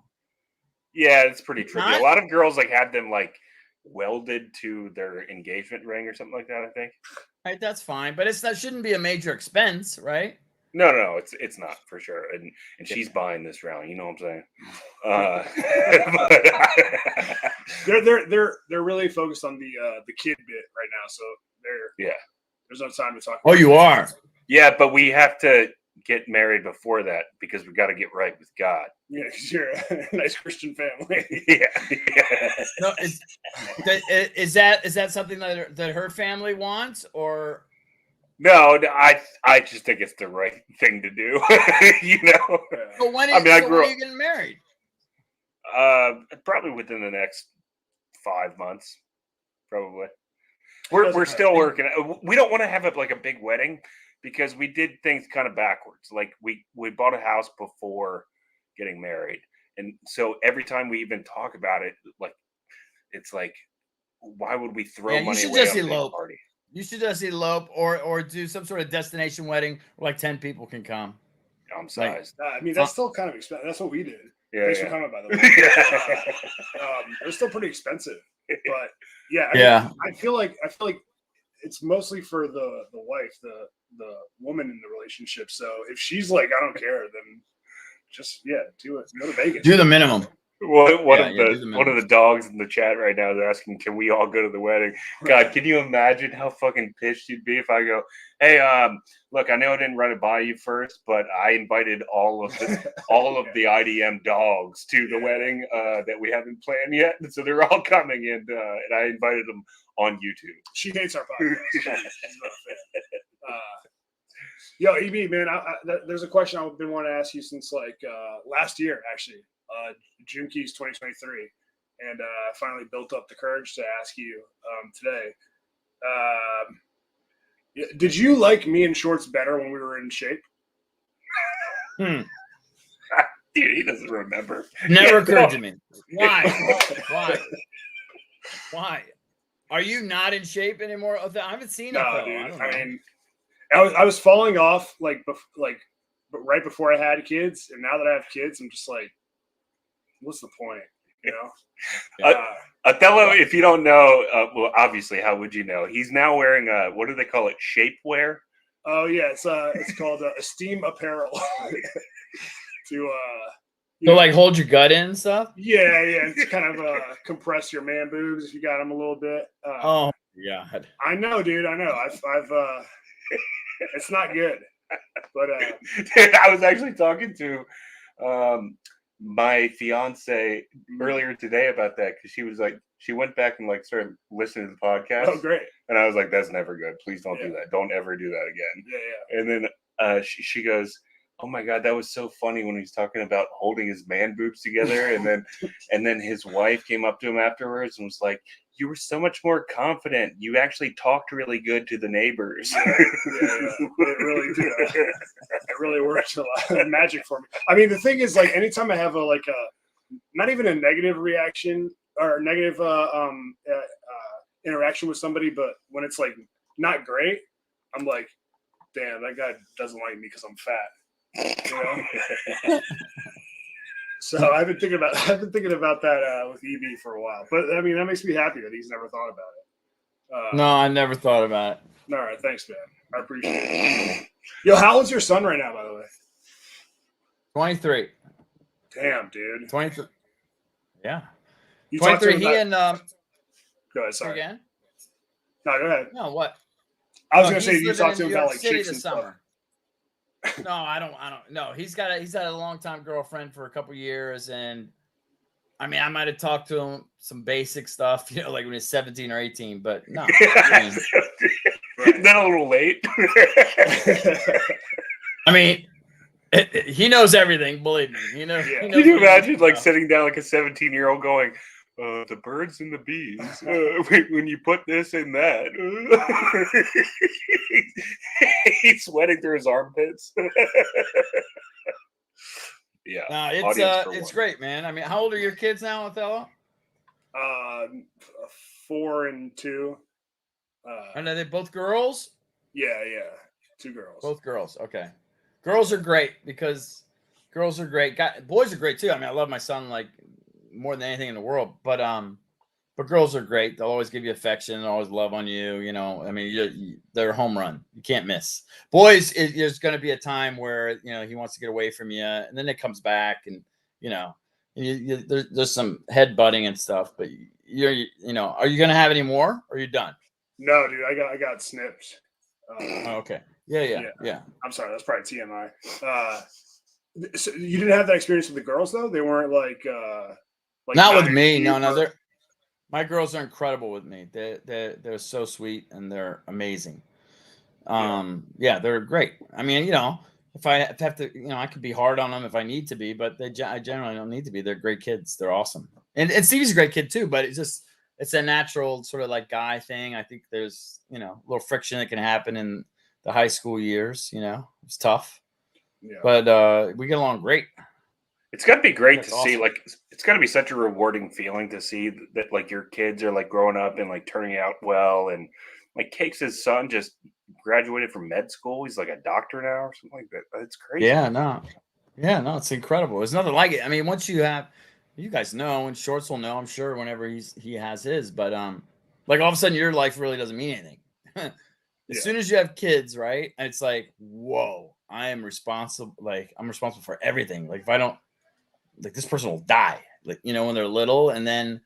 Yeah, it's pretty trivial. Not? A lot of girls like had them like welded to their engagement ring or something like that, I think. Right, that's fine, but that shouldn't be a major expense, right? No, it's not for sure. And she's buying this round, you know what I'm saying? They're really focused on the kid bit right now, so there's no time to talk Oh, about you it. are. Yeah, but we have to get married before that because we got to get right with God. Yeah, 'cause you're a nice Christian family. Yeah. No, is that something that her family wants, or No, I just think it's the right thing to do. You know. so when I mean, I so grew when up. are you getting married? Probably within the next 5 months. Probably. We're still working. We don't want to have like a big wedding because we did things kind of backwards. Like we bought a house before getting married, and so every time we even talk about it, like it's like, why would we throw You money should away just on a big elope. party? You should just elope or do some sort of destination wedding where like 10 people can come. I'm sized. I mean, that's still kind of expensive. That's what we did. Yeah, Thanks for yeah. coming, by the way. They're still pretty expensive, but yeah, I mean, I feel like it's mostly for the wife, the woman in the relationship. So if she's like, I don't care, then just do it. Go to Vegas. Do the minimum. One of minimum. the dogs in the chat right now is asking, "Can we all go to the wedding?" God, can you imagine how fucking pissed you'd be if I go, "Hey, look, I know I didn't run it by you first, but I invited all of the IDM dogs to the wedding that we haven't planned yet, and so they're all coming, and I invited them on YouTube." She hates our podcast. She's not a fan. Yo, EB, man, there's a question I've been wanting to ask you since like last year, actually. June Keys 2023, and I finally built up the courage to ask you today. Did you like me in shorts better when we were in shape? Dude, he doesn't remember. Never occurred to me. Why? Are you not in shape anymore? I haven't seen it. No, dude. I mean, I was falling off like right before I had kids, and now that I have kids, I'm just like, what's the point? You know? Othello, if you don't know, well, obviously, how would you know? He's now wearing what do they call it? Shapewear? Oh yeah, it's called Esteem Apparel. To like hold your gut in and stuff. Yeah, it's kind of compress your man boobs if you got them a little bit. Oh God, I know, dude. I know. I've it's not good, but I was actually talking to my fiance earlier today about that because she was like, she went back and like started listening to the podcast. Oh, great! And I was like, that's never good. Please don't do that. Don't ever do that again. Yeah. And then she goes, oh my God, that was so funny when he was talking about holding his man boobs together. And then his wife came up to him afterwards and was like, you were so much more confident. You actually talked really good to the neighbors. Yeah. It really did. It really worked a lot. Magic for me. I mean, the thing is, like, anytime I have a not even a negative reaction or negative interaction with somebody, but when it's like not great, I'm like, damn, that guy doesn't like me because I'm fat. You know? So I've been thinking about that with EB for a while. But I mean, that makes me happy that he's never thought about it. No, I never thought about it. All right, thanks, man. I appreciate it. Yo, how old's your son right now, by the way? 23. Damn, dude. 23. Yeah. You talked to 23. him He about... and Go ahead, sorry. again? No, go ahead. No, what? I was gonna say you he's talked to living him in New about York like City chicks and this stuff. summer. No, I don't. No, he's had a long time girlfriend for a couple years, and I mean, I might have talked to him some basic stuff, you know, like when he's 17 or 18. But no, Isn't that a little late? I mean, he knows everything. Believe me, he knows. Yeah. He knows Can you what he imagine knows like about. sitting down like a 17-year-old going, the birds and the bees, when you put this in that. He's sweating through his armpits. Yeah. No, audience for it's one. great, man. I mean, how old are your kids now, Othello? 4 and 2. And are they both girls? Yeah, 2 girls. Both girls. Okay. Girls are great because Girls are great. Boys are great too. I mean, I love my son like more than anything in the world. But girls are great. They'll always give you affection, and always love on you. You know, I mean, they're a home run. You can't miss. Boys, there's going to be a time where he wants to get away from you, and then it comes back, and there's some head butting and stuff. But are you going to have any more? Or are you done? No, dude, I got snipped. Okay. Yeah. I'm sorry, that's probably TMI. So you didn't have that experience with the girls though? They weren't like not with me. No. My girls are incredible with me. They're so sweet and they're amazing. Yeah, they're great. I mean, if I have to, I could be hard on them if I need to be, but I generally don't need to be. They're great kids. They're awesome. And Stevie's a great kid too, but it's a natural sort of like guy thing. I think there's, a little friction that can happen in the high school years, it's tough. Yeah. But we get along great. It's got to be great to see, like, it's got to be such a rewarding feeling to see that, like, your kids are, like, growing up and, like, turning out well. And, like, Cakes' son just graduated from med school. He's, like, a doctor now or something like that. It's crazy. Yeah, no, it's incredible. There's nothing like it. I mean, once you guys know, and Shorts will know, I'm sure, whenever he has his. But, like, all of a sudden, your life really doesn't mean anything. As soon as you have kids, right? And it's like, whoa, I'm responsible for everything. Like, if I don't, like, this person will die, like, when they're little. And then,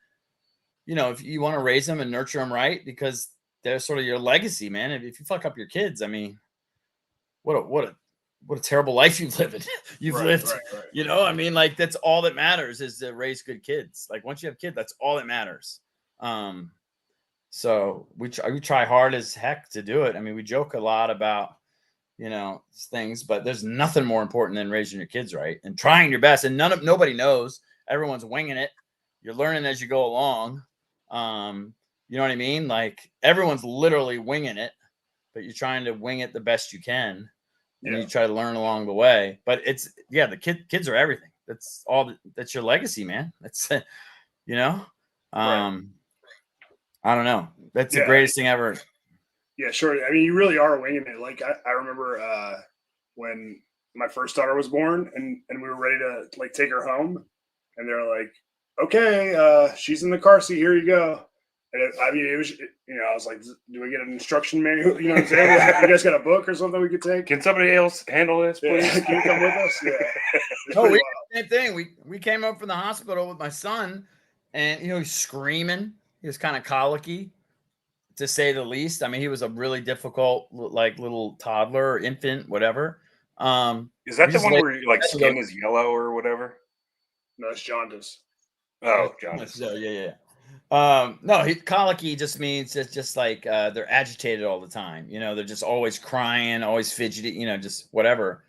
if you want to raise them and nurture them right, because they're sort of your legacy, man. If you fuck up your kids, I mean, what a terrible life you've lived. Right. I mean, like, that's all that matters is to raise good kids. Like, once you have kids, that's all that matters. So we try hard as heck to do it. I mean, we joke a lot about, things, but there's nothing more important than raising your kids right and trying your best. And nobody knows. Everyone's winging it. You're learning as you go along. You know what I mean? Like, everyone's literally winging it, but you're trying to wing it the best you can. And you try to learn along the way. But the kids are everything. That's all. That's your legacy, man. That's, right. I don't know. That's the greatest thing ever. Yeah, sure. I mean, you really are winging it. Like, I remember when my first daughter was born and we were ready to, like, take her home, and they're like, okay, she's in the car seat. Here you go. And it was, I was like, do we get an instruction manual? You know what I'm saying? You guys got a book or something we could take? Can somebody else handle this, please? Yeah. Can you come with us? Yeah. No, we did the same thing. We came up from the hospital with my son, and, he's screaming. He was kind of colicky, to say the least. I mean, he was a really difficult, like, little toddler or infant, whatever. Is that the one where, like, skin is yellow or whatever? No, it's jaundice. Oh, jaundice. So, yeah. No, colicky just means it's just like they're agitated all the time. They're just always crying, always fidgety, just whatever.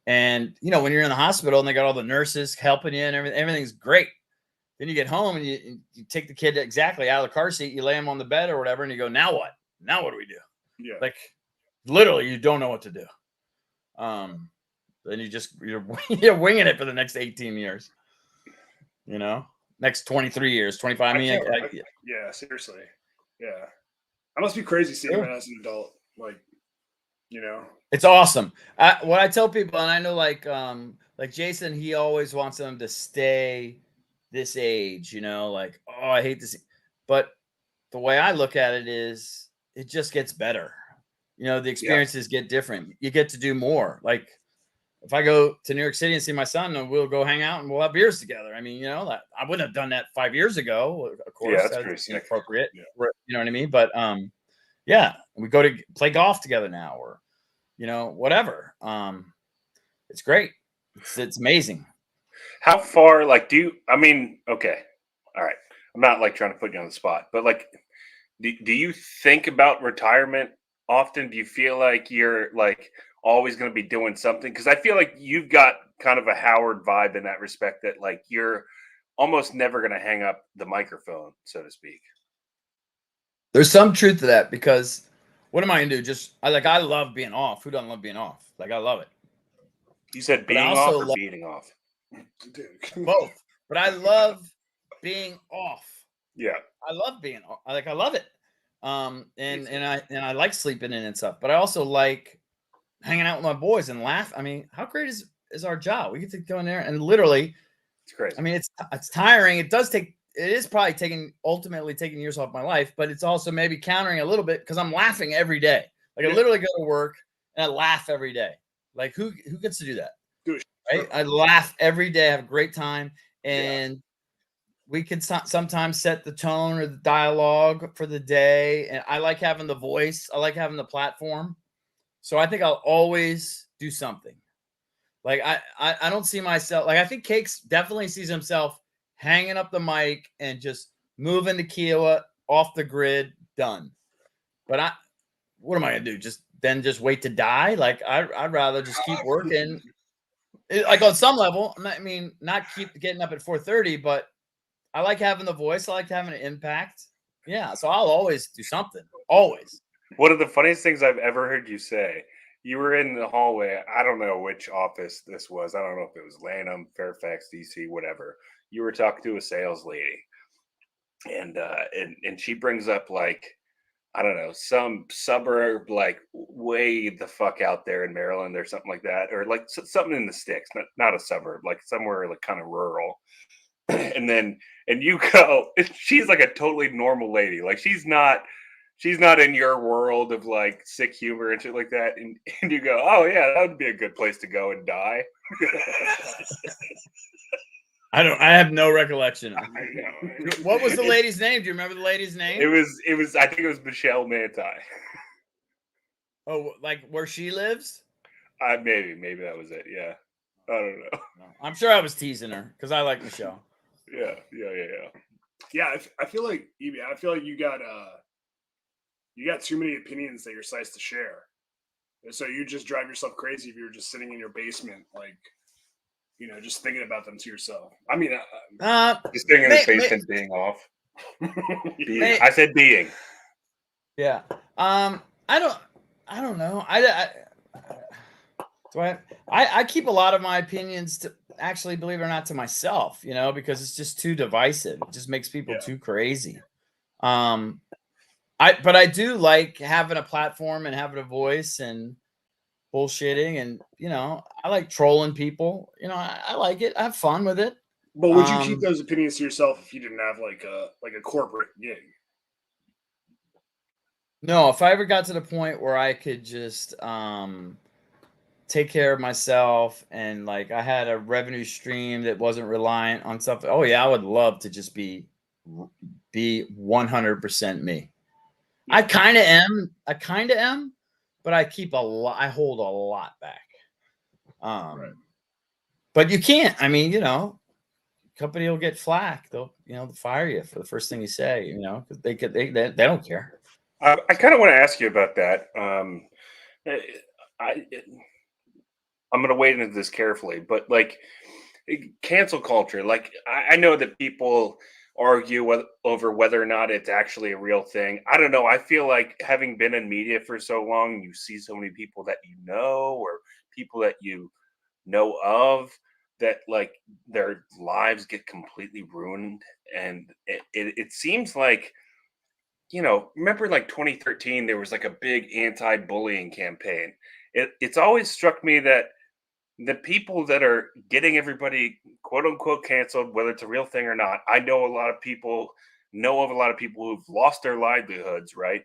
And, when you're in the hospital and they got all the nurses helping you and everything's great. Then you get home and you take the kid exactly out of the car seat, you lay him on the bed or whatever, and you go, now what? Now what do we do? Yeah. Like, literally, you don't know what to do. Then you're winging it for the next 18 years. Next 23 years, 25. I mean, yeah, seriously. Yeah. I must be crazy seeing it as an adult. Like, It's awesome. What I tell people, and I know, like Jason, he always wants them to stay this age, like, oh, I hate this. But the way I look at it is it just gets better. The experiences get different. You get to do more. Like, if I go to New York City and see my son, and we'll go hang out and we'll have beers together. I mean, I wouldn't have done that 5 years ago. Of course, that's inappropriate. Yeah. You know what I mean? But we go to play golf together now, or whatever. It's great. It's amazing. How far, like, okay, all right. I'm not, like, trying to put you on the spot, but, like, do you think about retirement often? Do you feel like you're, like, always going to be doing something? Because I feel like you've got kind of a Howard vibe in that respect, that, like, you're almost never going to hang up the microphone, so to speak. There's some truth to that, because what am I going to do? I love being off. Who doesn't love being off? Like, I love it. You said being off or beating off? Both. But I love being off. Yeah. I love being off. I love it. And I like sleeping in and stuff, but I also like hanging out with my boys and laugh. I mean, how great is is our job. We get to go in there and literally, It's crazy. I mean, it's tiring. It is probably ultimately taking years off my life, but it's also maybe countering a little bit because I'm laughing every day. Like I literally go to work and I laugh every day. Like who gets to do that? Right? I laugh every day, have a great time, and we can sometimes set the tone or the dialogue for the day. And I like having the voice. I like having the platform. So I think I'll always do something. Like I don't see myself, like I think Cakes definitely sees himself hanging up the mic and just moving to Kiowa off the grid, done. But what am I gonna do? Just wait to die? Like I'd rather just keep working. Like on some level, I mean, not keep getting up at 4:30, but I like having the voice. I like having an impact. Yeah, so I'll always do something. Always. One of the funniest things I've ever heard you say. You were in the hallway. I don't know which office this was. I don't know if it was Lanham, Fairfax, DC, whatever. You were talking to a sales lady, and she brings up like, I don't know, some suburb like way the fuck out there in Maryland or something like that, or like something in the sticks, not a suburb, like somewhere like kind of rural. and you go, she's like a totally normal lady, like she's not in your world of like sick humor and shit like that, and you go, oh yeah, that would be a good place to go and die. I have no recollection. I know. What was the lady's name? Do you remember the lady's name? It was I think it was Michelle Manti. Oh, like where she lives? Maybe that was it. Yeah, I don't know. I'm sure I was teasing her because I like Michelle. Yeah. Yeah, I feel like you got too many opinions that you're sized to share. So you just drive yourself crazy if you're just sitting in your basement, like, just thinking about them to yourself. I mean, just sitting in the basement being off. I said being. Yeah. I don't know. I keep a lot of my opinions to actually, believe it or not, to myself, because it's just too divisive. It just makes people too crazy. But I do like having a platform and having a voice and bullshitting, and I like trolling people. I like it. I have fun with it. But would you keep those opinions to yourself if you didn't have like a corporate gig? No, if I ever got to the point where I could just take care of myself and like I had a revenue stream that wasn't reliant on stuff. Oh yeah, I would love to just be 100% me. Yeah. I kind of am, but I hold a lot back. Right. But you can't. I mean, company will get flack. They'll fire you for the first thing you say. Because they don't care. I kind of want to ask you about that. I'm going to wade into this carefully, but like cancel culture, like I know that people argue over whether or not it's actually a real thing. I don't know. I feel like having been in media for so long, you see so many people that or people that you know of that like their lives get completely ruined. And it seems like, remember like 2013, there was like a big anti-bullying campaign. It's always struck me that the people that are getting everybody quote unquote canceled, whether it's a real thing or not, I know of a lot of people who've lost their livelihoods, right?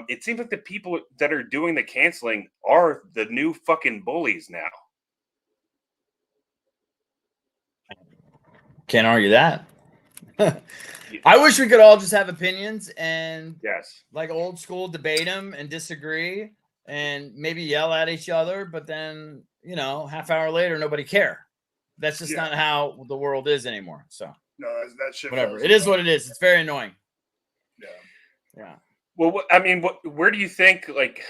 It seems like the people that are doing the canceling are the new fucking bullies now. Can't argue that. I wish we could all just have opinions and like old school debate them and disagree and maybe yell at each other, but then half hour later nobody care. That's just not how the world is anymore. So no, that shit. Whatever. It is what it is. It's very annoying. Yeah. Well, where do you think? Like,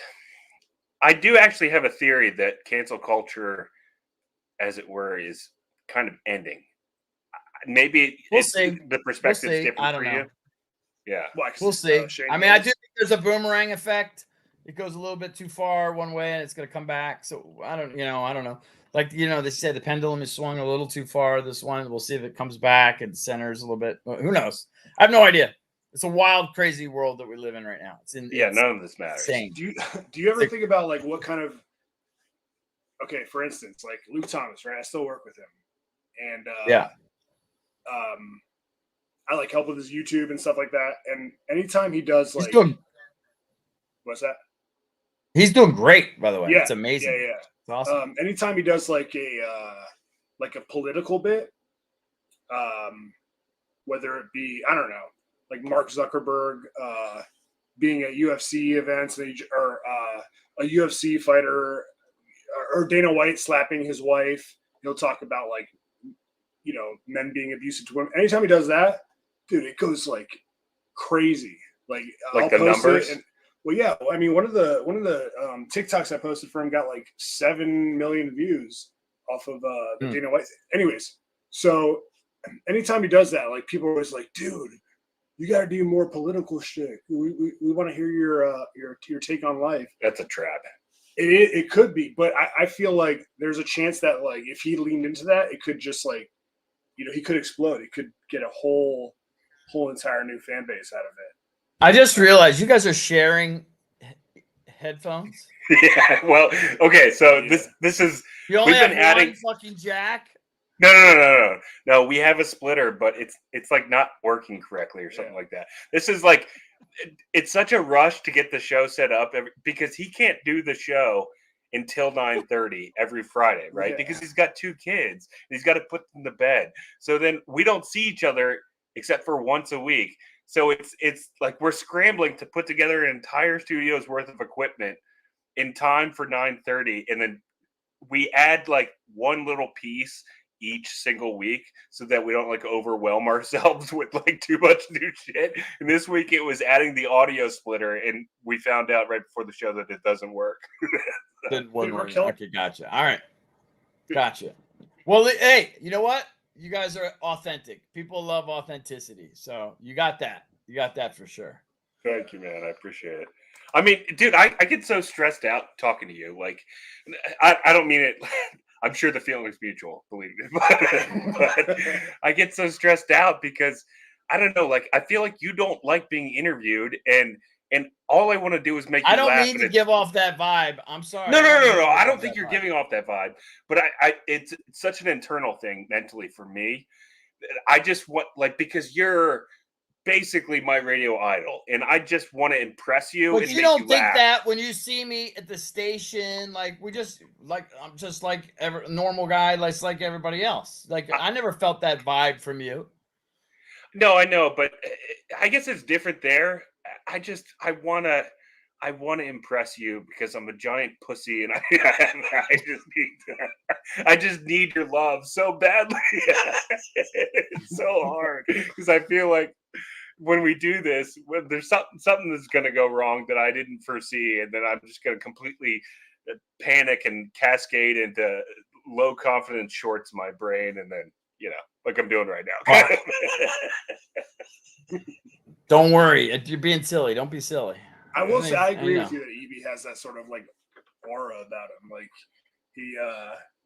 I do actually have a theory that cancel culture, as it were, is kind of ending. Maybe we'll see. The perspective's different for you. Yeah, we'll see. I mean, I do think there's a boomerang effect. It goes a little bit too far one way and it's going to come back. So I don't know. Like, they say the pendulum is swung a little too far. This one, we'll see if it comes back and centers a little bit. Who knows? I have no idea. It's a wild, crazy world that we live in right now. It's none of this matters. Insane. Do you ever think about like what kind of okay, for instance, like Luke Thomas, right? I still work with him, and I like help with his YouTube and stuff like that. And anytime he does like, what's that? He's doing great, by the way. Yeah, It's amazing. Yeah, yeah. It's awesome. Anytime he does like a political bit, whether it be, I don't know, like Mark Zuckerberg being at UFC events, or a UFC fighter, or Dana White slapping his wife, he'll talk about like, you know, men being abusive to women. Anytime he does that, dude, it goes like crazy. Like I'll the post numbers. it and, well, yeah. I mean, one of the TikToks I posted for him got like 7 million views off of the Dana White. Anyways, so anytime he does that, like people are always like, dude, you got to do more political shit. We want to hear your take on life. That's a trap. It could be, but I feel like there's a chance that like if he leaned into that, it could just like, you know, he could explode. He could get a whole entire new fan base out of it. I just realized you guys are sharing headphones. Yeah. Well, okay. So this is You only we've have been adding. one fucking jack. No. We have a splitter, but it's like not working correctly or something like that. This is like, it's such a rush to get the show set up because he can't do the show until 9:30 every Friday, right? Yeah. Because he's got 2 kids. He's got to put them to bed. So then we don't see each other except for once a week. So it's like we're scrambling to put together an entire studio's worth of equipment in time for 9:30, and then we add like one little piece each single week so that we don't like overwhelm ourselves with like too much new shit. And this week it was adding the audio splitter, and we found out right before the show that it doesn't work. Didn't work. Okay, gotcha. All right, gotcha. Well, hey, you know what? You guys are authentic. People love authenticity, so you got that. You got that for sure. Thank you, man. I appreciate it. I mean, dude, I get so stressed out talking to you. Like, I don't mean it. I'm sure the feeling is mutual, believe me. But I get so stressed out because I don't know. Like, I feel like you don't like being interviewed, and all I want to do is make you laugh. I don't mean to give off that vibe. I'm sorry. No. I don't think you're giving off that vibe. But it's such an internal thing mentally for me. I just want, like, because you're basically my radio idol, and I just want to impress you. But and you make don't you think laugh. that when you see me at the station, like I'm just like every normal guy, like everybody else. Like I never felt that vibe from you. No, I know, but I guess it's different there. I want to impress you because I'm a giant pussy, and I just need your love so badly. It's so hard because I feel like when we do this, when there's something that's going to go wrong that I didn't foresee, and then I'm just going to completely panic and cascade into low confidence shorts in my brain, and then, you know, like I'm doing right now. Don't worry, you're being silly. Don't be silly. I will say I agree with you that EB has that sort of like aura about him. Like he,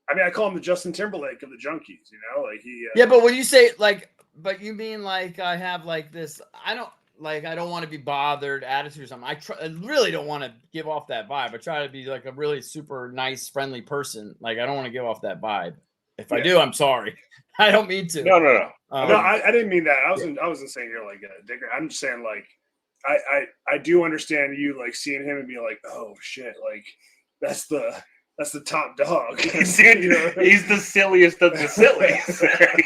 I mean, I call him the Justin Timberlake of the Junkies. You know, like he. Yeah, but when you say like, but you mean like I have like this? I don't want to be bothered attitude or something. I really don't want to give off that vibe. I try to be like a really super nice, friendly person. Like I don't want to give off that vibe. If I do, I'm sorry. I don't mean to. No. No, I didn't mean that. I wasn't saying you're like a digger. I'm just saying like I do understand you like seeing him and be like, oh shit, like that's the top dog. He's the silliest of the sillies.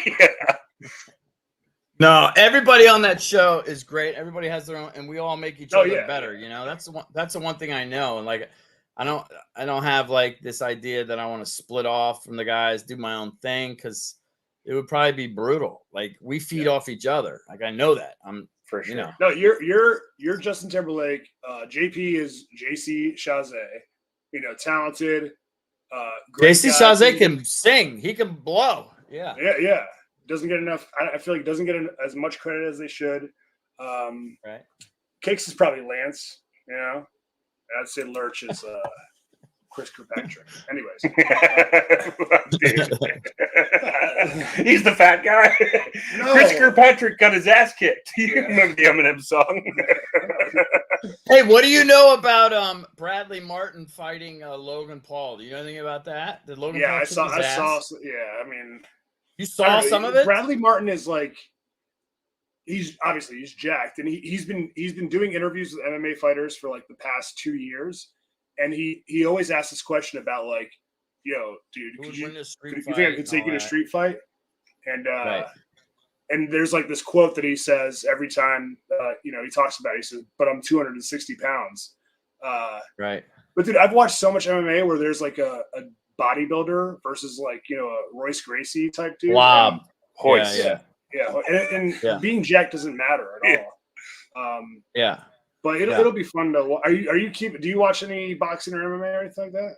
Yeah. No, everybody on that show is great. Everybody has their own, and we all make each other better. You know, that's the one thing I know. And like, I don't have like this idea that I want to split off from the guys, do my own thing, because it would probably be brutal. Like we feed off each other. Like I know that. I'm for sure. You know. No, you're Justin Timberlake. JP is JC Chazé. You know, talented. JC Chazé can sing. He can blow. Yeah. Yeah. Doesn't get enough. I feel like it doesn't get as much credit as they should. Right. Cakes is probably Lance. You know, I'd say Lurch is Chris Kirkpatrick. Anyways, he's the fat guy. No. Chris Kirkpatrick got his ass kicked. You remember the Eminem song? Hey, what do you know about Bradley Martin fighting Logan Paul? Do you know anything about that? Did Logan Paul I kick saw. his ass? Yeah, I mean, You I saw don't know, some of it? Bradley Martin is like, he's jacked, and he's been doing interviews with MMA fighters for like the past 2 years, and he always asks this question about like, dude, Who would you win a street you fight think I could and take all you to a that? street fight? And Right. and there's like this quote that he says every time he talks about it. He says, "But I'm 260 pounds." Right. But dude, I've watched so much MMA where there's like a bodybuilder versus like a Royce Gracie type dude. Blob. Hoist. Yeah. And Yeah. being jacked doesn't matter at all. Yeah. But it'll be fun to. Do you watch any boxing or MMA or anything like that?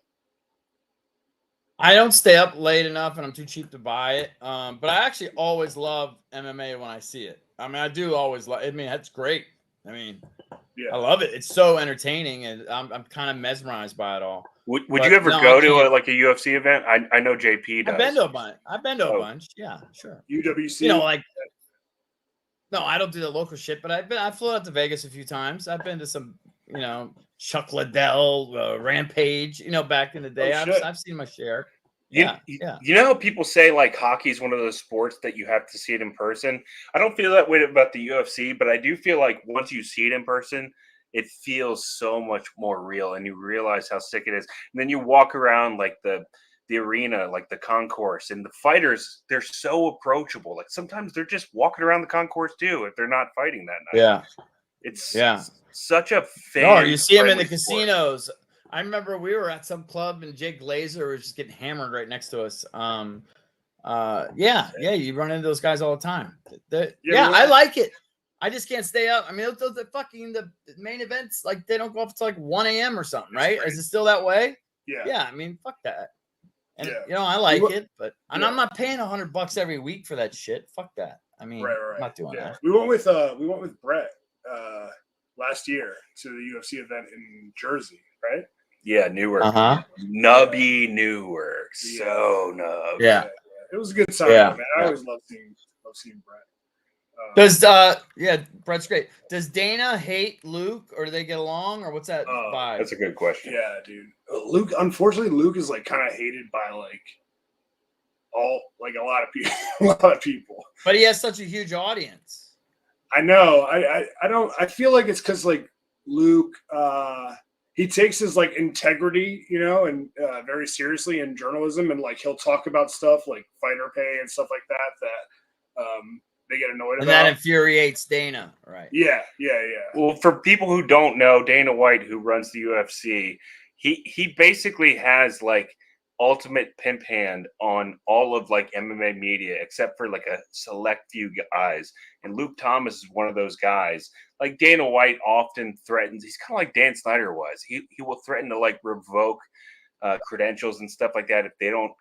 I don't stay up late enough, and I'm too cheap to buy it. But I actually always love MMA when I see it. I mean, I do always love. I mean, that's great. I mean, I love it. It's so entertaining, and I'm kind of mesmerized by it all. Would you ever go to a UFC event? I know JP does. I've been to a bunch. A bunch. Yeah, sure. UWC. No, I don't do the local shit, but I flew out to Vegas a few times. I've been to some, Chuck Liddell, Rampage, back in the day. I've seen my share. Yeah. You know how people say like hockey is one of those sports that you have to see it in person? I don't feel that way about the UFC, but I do feel like once you see it in person, it feels so much more real, and you realize how sick it is. And then you walk around like the arena, like the concourse, and the fighters, they're so approachable. Like sometimes they're just walking around the concourse too if they're not fighting that night. Yeah. It's such a fan. No, you see them in the sport. casinos. I remember we were at some club and Jake Glazer was just getting hammered right next to us. You run into those guys all the time. I like it. I just can't stay up. I mean, the main events, like they don't go up until like 1 a.m. or something, right? Is it still that way? Yeah. I mean, fuck that. And I like it, but I'm not paying $100 every week for that shit. Fuck that. I mean, I'm not doing that. We went with Brett last year to the UFC event in Jersey, right? Yeah, Newark. Nubby Newark. So nub. Yeah. It was a good time, man. I always love seeing Brett. Brett's great. Does Dana hate Luke, or do they get along, or what's that vibe? That's a good question. Yeah, dude. Unfortunately, Luke is like kind of hated by a lot of people. But he has such a huge audience. I know. I feel like it's because like Luke, he takes his like integrity, and very seriously in journalism, and like he'll talk about stuff like fighter pay and stuff like that they get annoyed about. And that infuriates Dana, right? Yeah. Well, for people who don't know, Dana White, who runs the UFC, he basically has like ultimate pimp hand on all of like MMA media, except for like a select few guys. And Luke Thomas is one of those guys. Like Dana White often threatens. He's kind of like Dan Snyder was. He will threaten to like revoke credentials and stuff like that if they don't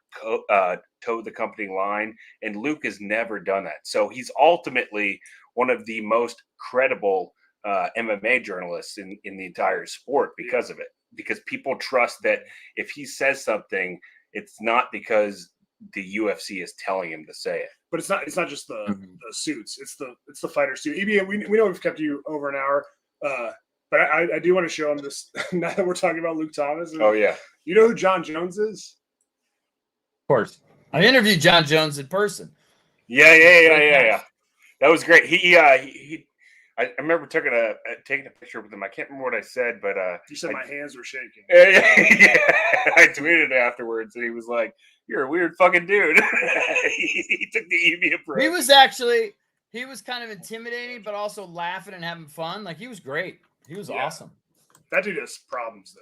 toe the company line. And Luke has never done that. So he's ultimately one of the most credible MMA journalists in the entire sport because of it. Because people trust that if he says something, it's not because the UFC is telling him to say it. But it's not just the suits. It's the fighter suit. EB, we know we've kept you over an hour. But I do want to show him this now that we're talking about Luke Thomas. Oh, yeah. You know who John Jones is? Of course. I interviewed John Jones in person. Yeah. That was great. I remember taking a picture with him. I can't remember what I said, but you said my hands were shaking. Yeah. I tweeted afterwards, and he was like, "You're a weird fucking dude." He took the EV approach. He was kind of intimidating, but also laughing and having fun. Like he was great. He was awesome. That dude has problems though.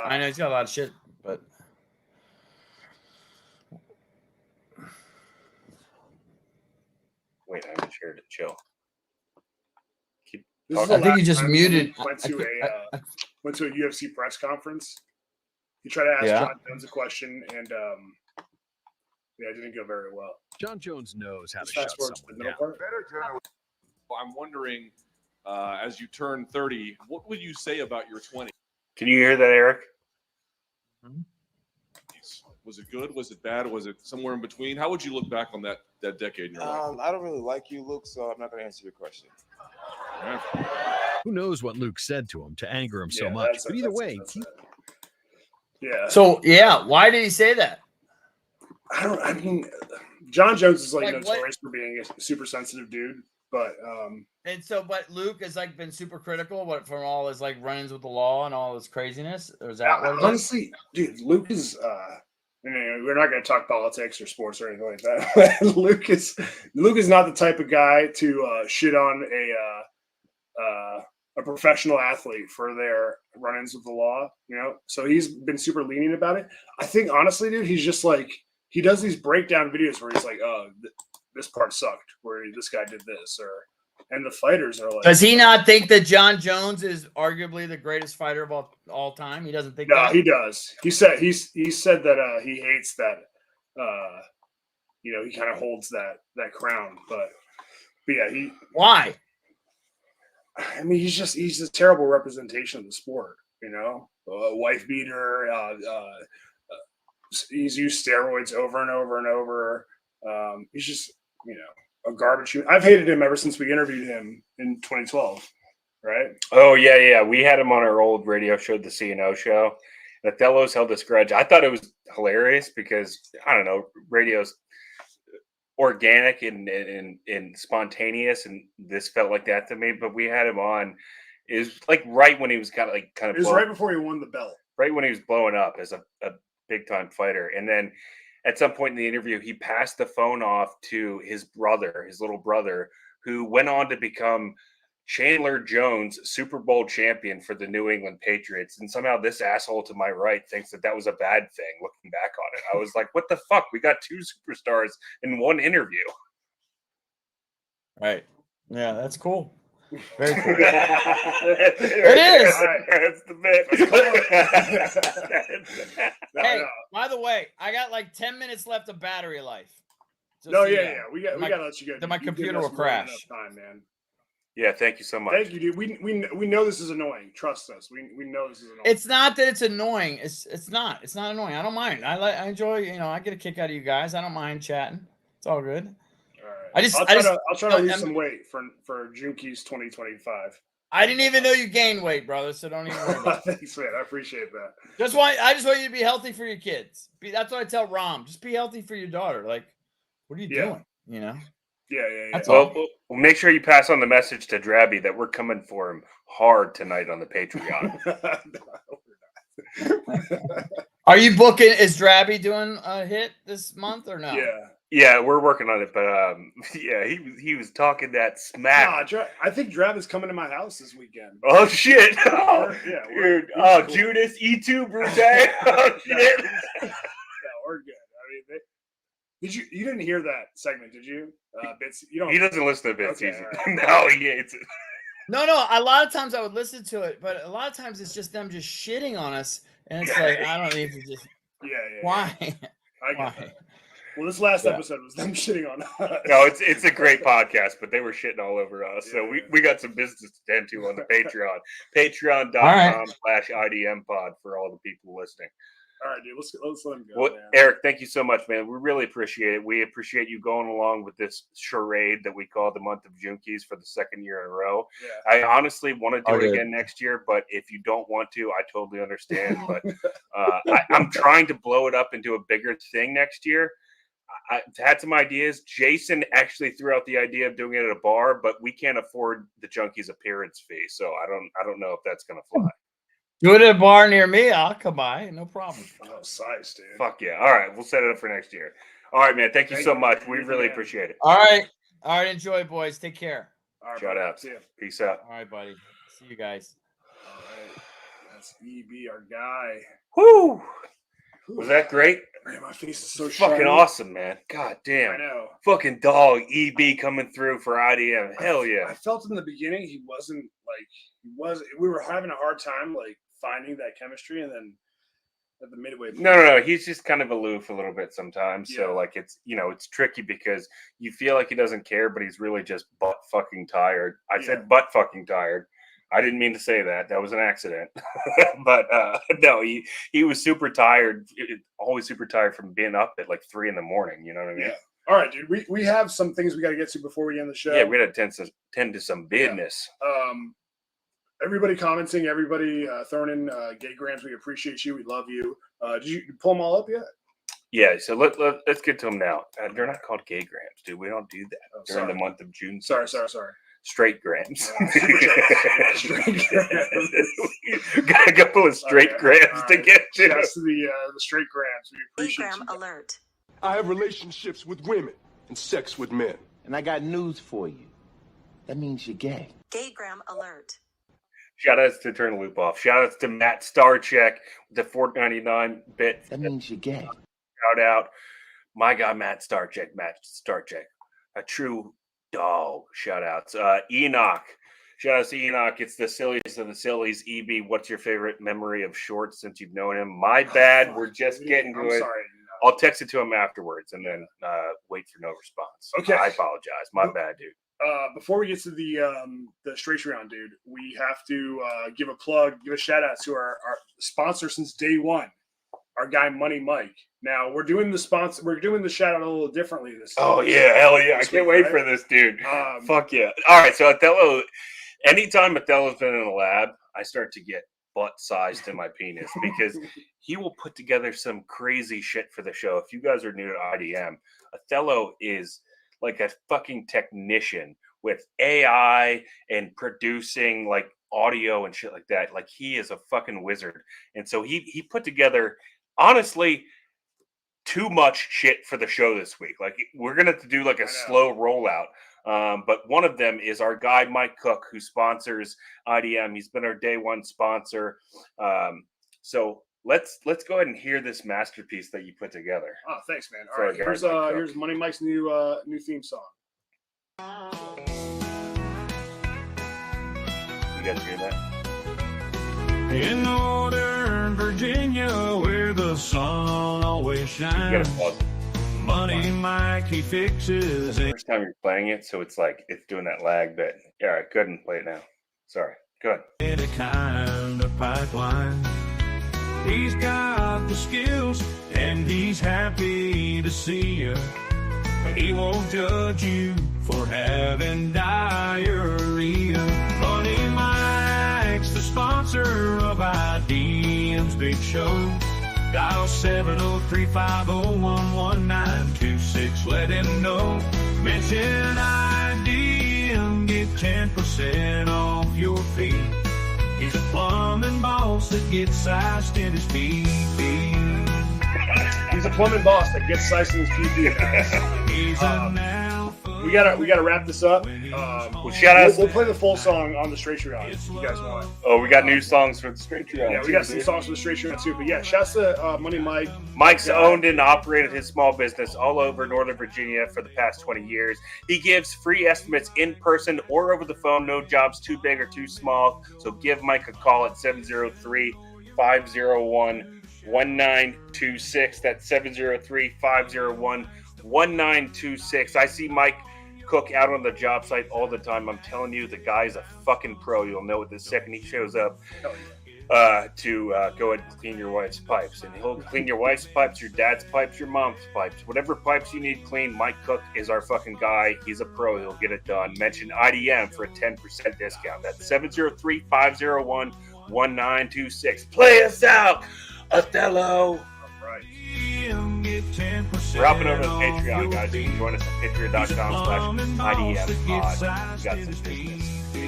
I know he's got a lot of shit, but wait, I'm sure to chill. I think he just muted. Went to a UFC press conference. He tried to ask John Jones a question, and it didn't go very well. John Jones knows how to shut someone down. I'm wondering, as you turn 30, what would you say about your 20s? Can you hear that, Eric? Was it good? Was it bad? Was it somewhere in between? How would you look back on that decade in your life? I don't really like you, Luke, so I'm not going to answer your question. forever. Who knows what Luke said to him to anger him so Yeah, much? that's But it, either that's it, way, that's he it. Yeah. So yeah, why did he say that? I mean, John Jones is like Like, what- notorious for being a super sensitive dude, but But Luke has like been super critical from all his like run-ins with the law and all his craziness. Or is that what it is? honestly, dude, Luke is. We're not going to talk politics or sports or anything like that. Luke is not the type of guy to shit on a professional athlete for their run-ins with the law. So he's been super lenient about it. I think honestly, dude, he's just like he does these breakdown videos where he's like, "Oh, this part sucked," where this guy did this, and the fighters are like, Does he not think that John Jones is arguably the greatest fighter of all time? He doesn't think No, that? he does. He said that he hates that. He kind of holds that crown, but yeah, Why? I mean, he's a terrible representation of the sport. Wife beater. He's used steroids over and over and over. He's just a garbage. I've hated him ever since we interviewed him in 2012. Right? Oh yeah. We had him on our old radio show, the CNO show. Othello's held this grudge. I thought it was hilarious because I don't know, radio's organic and spontaneous, and this felt like that to me. But we had him on. It was like right when he was kind of. It was right before he won the belt. Right when he was blowing up as a big time fighter, and then at some point in the interview, he passed the phone off to his little brother, who went on to become Chandler Jones, Super Bowl champion for the New England Patriots. And somehow this asshole to my right thinks that was a bad thing looking back on it. I was like, what the fuck? We got two superstars in one interview. Right. Yeah, that's cool. Very cool. It is. That's the bit. Hey, by the way, I got like 10 minutes left of battery life. No, yeah. We got to let you go. Then my computer will crash. Time, man. Yeah, thank you so much. Thank you, dude. We know this is annoying. Trust us. We know this is annoying. It's not that it's annoying. It's not. It's not annoying. I don't mind. I enjoy. I get a kick out of you guys. I don't mind chatting. It's all good. All right. I'll try to lose some weight for Junkies 2025. I didn't even know you gained weight, brother. So don't even worry about it. Thanks, man. I appreciate that. I just want you to be healthy for your kids. That's what I tell Rom. Just be healthy for your daughter. Like, what are you doing? Yeah. That's well, make sure you pass on the message to Drabby that we're coming for him hard tonight on the Patreon. Are you booking? Is Drabby doing a hit this month or no? Yeah, we're working on it, but yeah, he was talking that smack. Nah, I think Drab is coming to my house this weekend. Oh shit! Dude. Oh, cool. Judas, E2, Brute. Oh shit! Yeah, we're good. I mean, you didn't hear that segment, did you? Bits. You don't. He doesn't listen to Bits Okay, easy. right. No, he hates it. No. A lot of times I would listen to it, but a lot of times it's just them just shitting on us, and it's like I don't need to just. Yeah. Why? I get that. Well, this last episode was them shitting on us. No, it's a great podcast, but they were shitting all over us. So we got some business to tend to on the Patreon. Patreon.com/IDM pod for all the people listening. All right, dude. Let's let him go. Well, man. Eric, thank you so much, man. We really appreciate it. We appreciate you going along with this charade that we call the month of Junkies for the second year in a row. Yeah. I honestly want to do it again next year, but if you don't want to, I totally understand. But I'm trying to blow it up into a bigger thing next year. I had some ideas. Jason actually threw out the idea of doing it at a bar, but we can't afford the Junkies appearance fee, so I don't know if that's gonna fly. Do it at a bar near me. I'll come by. No problem. Oh, size, dude. Fuck yeah! All right, we'll set it up for next year. All right, man. Thank you so much. We really appreciate it. All right. Enjoy, boys. Take care. All right, shout out. See ya. Peace out. All right, buddy. See you guys. All right. That's EB, our guy. Whoo! Was that great? Man, my face is so fucking shiny. awesome, man. God damn. I know. Fucking dog. EB coming through for IDM. Hell yeah. I felt in the beginning he wasn't like we were having a hard time like finding that chemistry, and then at the midway point, No. He's just kind of aloof a little bit sometimes. So like it's it's tricky because you feel like he doesn't care, but he's really just butt fucking tired. I said butt fucking tired. I didn't mean to say that. That was an accident. But no, he was super tired. Always super tired from being up at like 3 a.m. You know what I mean? All right, dude. We have some things we got to get to before we end the show. Yeah, we got to tend to some business. Everybody commenting, everybody throwing in gay grams. We appreciate you. We love you. Did you pull them all up yet? Yeah, so let's get to them now. They're not called gay grams, dude. We don't do that during the month of June. Sorry. Straight grams. Straight grams. Got a couple of straight grams to get to. Shouts to the straight grams. We appreciate Gaygram you. alert. I have relationships with women and sex with men. And I got news for you. That means you're gay. Gaygram alert. Shout outs to Turn the Loop Off. Shout outs to Matt Starcheck with the $4.99 bit. That means you're gay. Shout out. My guy, Matt Starcheck. A true dog. Shout outs. Enoch. Shout outs to Enoch. It's the silliest of the sillies. EB, what's your favorite memory of Shorts since you've known him? My bad. We're just getting to it. Sorry. I'll text it to him afterwards and then wait for no response. Okay. I apologize. My bad, dude. Before we get to the straight round, dude, we have to give a shout out to our sponsor since day one, our guy Money Mike. Now we're doing the shout out a little differently this time. Oh yeah, hell yeah! I can't wait for this, dude. Fuck yeah! All right, so Othello. Anytime Othello's been in the lab, I start to get butt sized in my penis because he will put together some crazy shit for the show. If you guys are new to IDM, Othello is like a fucking technician with AI and producing like audio and shit like that. Like he is a fucking wizard. And so he put together, honestly, too much shit for the show this week. Like we're going to have to do like a slow rollout. But one of them is our guy, Mike Cook, who sponsors IDM. He's been our day one sponsor. So let's go ahead and hear this masterpiece that you put together. Oh, thanks, man. All right, here's Money Mike's new theme song. You guys hear that? In Northern Virginia, where the sun always shines, Money Mike, he fixes it. First time you're playing it, so it's like it's doing that lag bit. Yeah, all right, go ahead and play it now. Sorry, go ahead. Any kind of pipeline. He's got the skills, and he's happy to see you. He won't judge you for having diarrhea. Money Mike's the sponsor of IDM's big show. Dial 703-501-1926. Let him know. Mention IDM, get 10% off your fee. He's a plumbing boss that gets sized in his PP. He's a plumbing boss that gets sized in his PP, guys. We gotta wrap this up. Shout out. We'll play the full song on the straight round if you guys want. Oh, we got new songs for the straight round. Yeah, we got some songs for the straight round too. But yeah, shouts to Money Mike. Mike's owned and operated his small business all over Northern Virginia for the past 20 years. He gives free estimates in person or over the phone. No jobs too big or too small. So give Mike a call at 703-501-1926. That's 703-501-1926. I see Mike Cook out on the job site all the time. I'm telling you, the guy's a fucking pro. You'll know it the second he shows up to go ahead and clean your wife's pipes. And he'll clean your wife's pipes, your dad's pipes, your mom's pipes. Whatever pipes you need cleaned, Mike Cook is our fucking guy. He's a pro. He'll get it done. Mention IDM for a 10% discount. That's 703-501-1926. Play us out, Othello. Right. We're hopping over to Patreon, guys. You can join us at patreon.com/IDM pod. We got some business to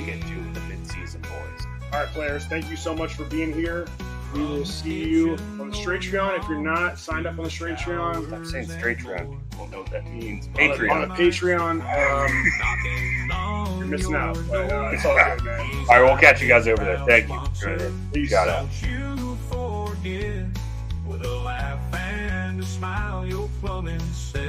get to with the mid-season boys. All right, players. Thank you so much for being here. We will see you on the straight round. If you're not signed up on the straight round, I'm saying straight round. You won't know what that means. On a Patreon, you're missing out. But it's all good, man. All right, we'll catch you guys over there. Thank you. Peace. Shout out. With a laugh and a smile, your plumbing says.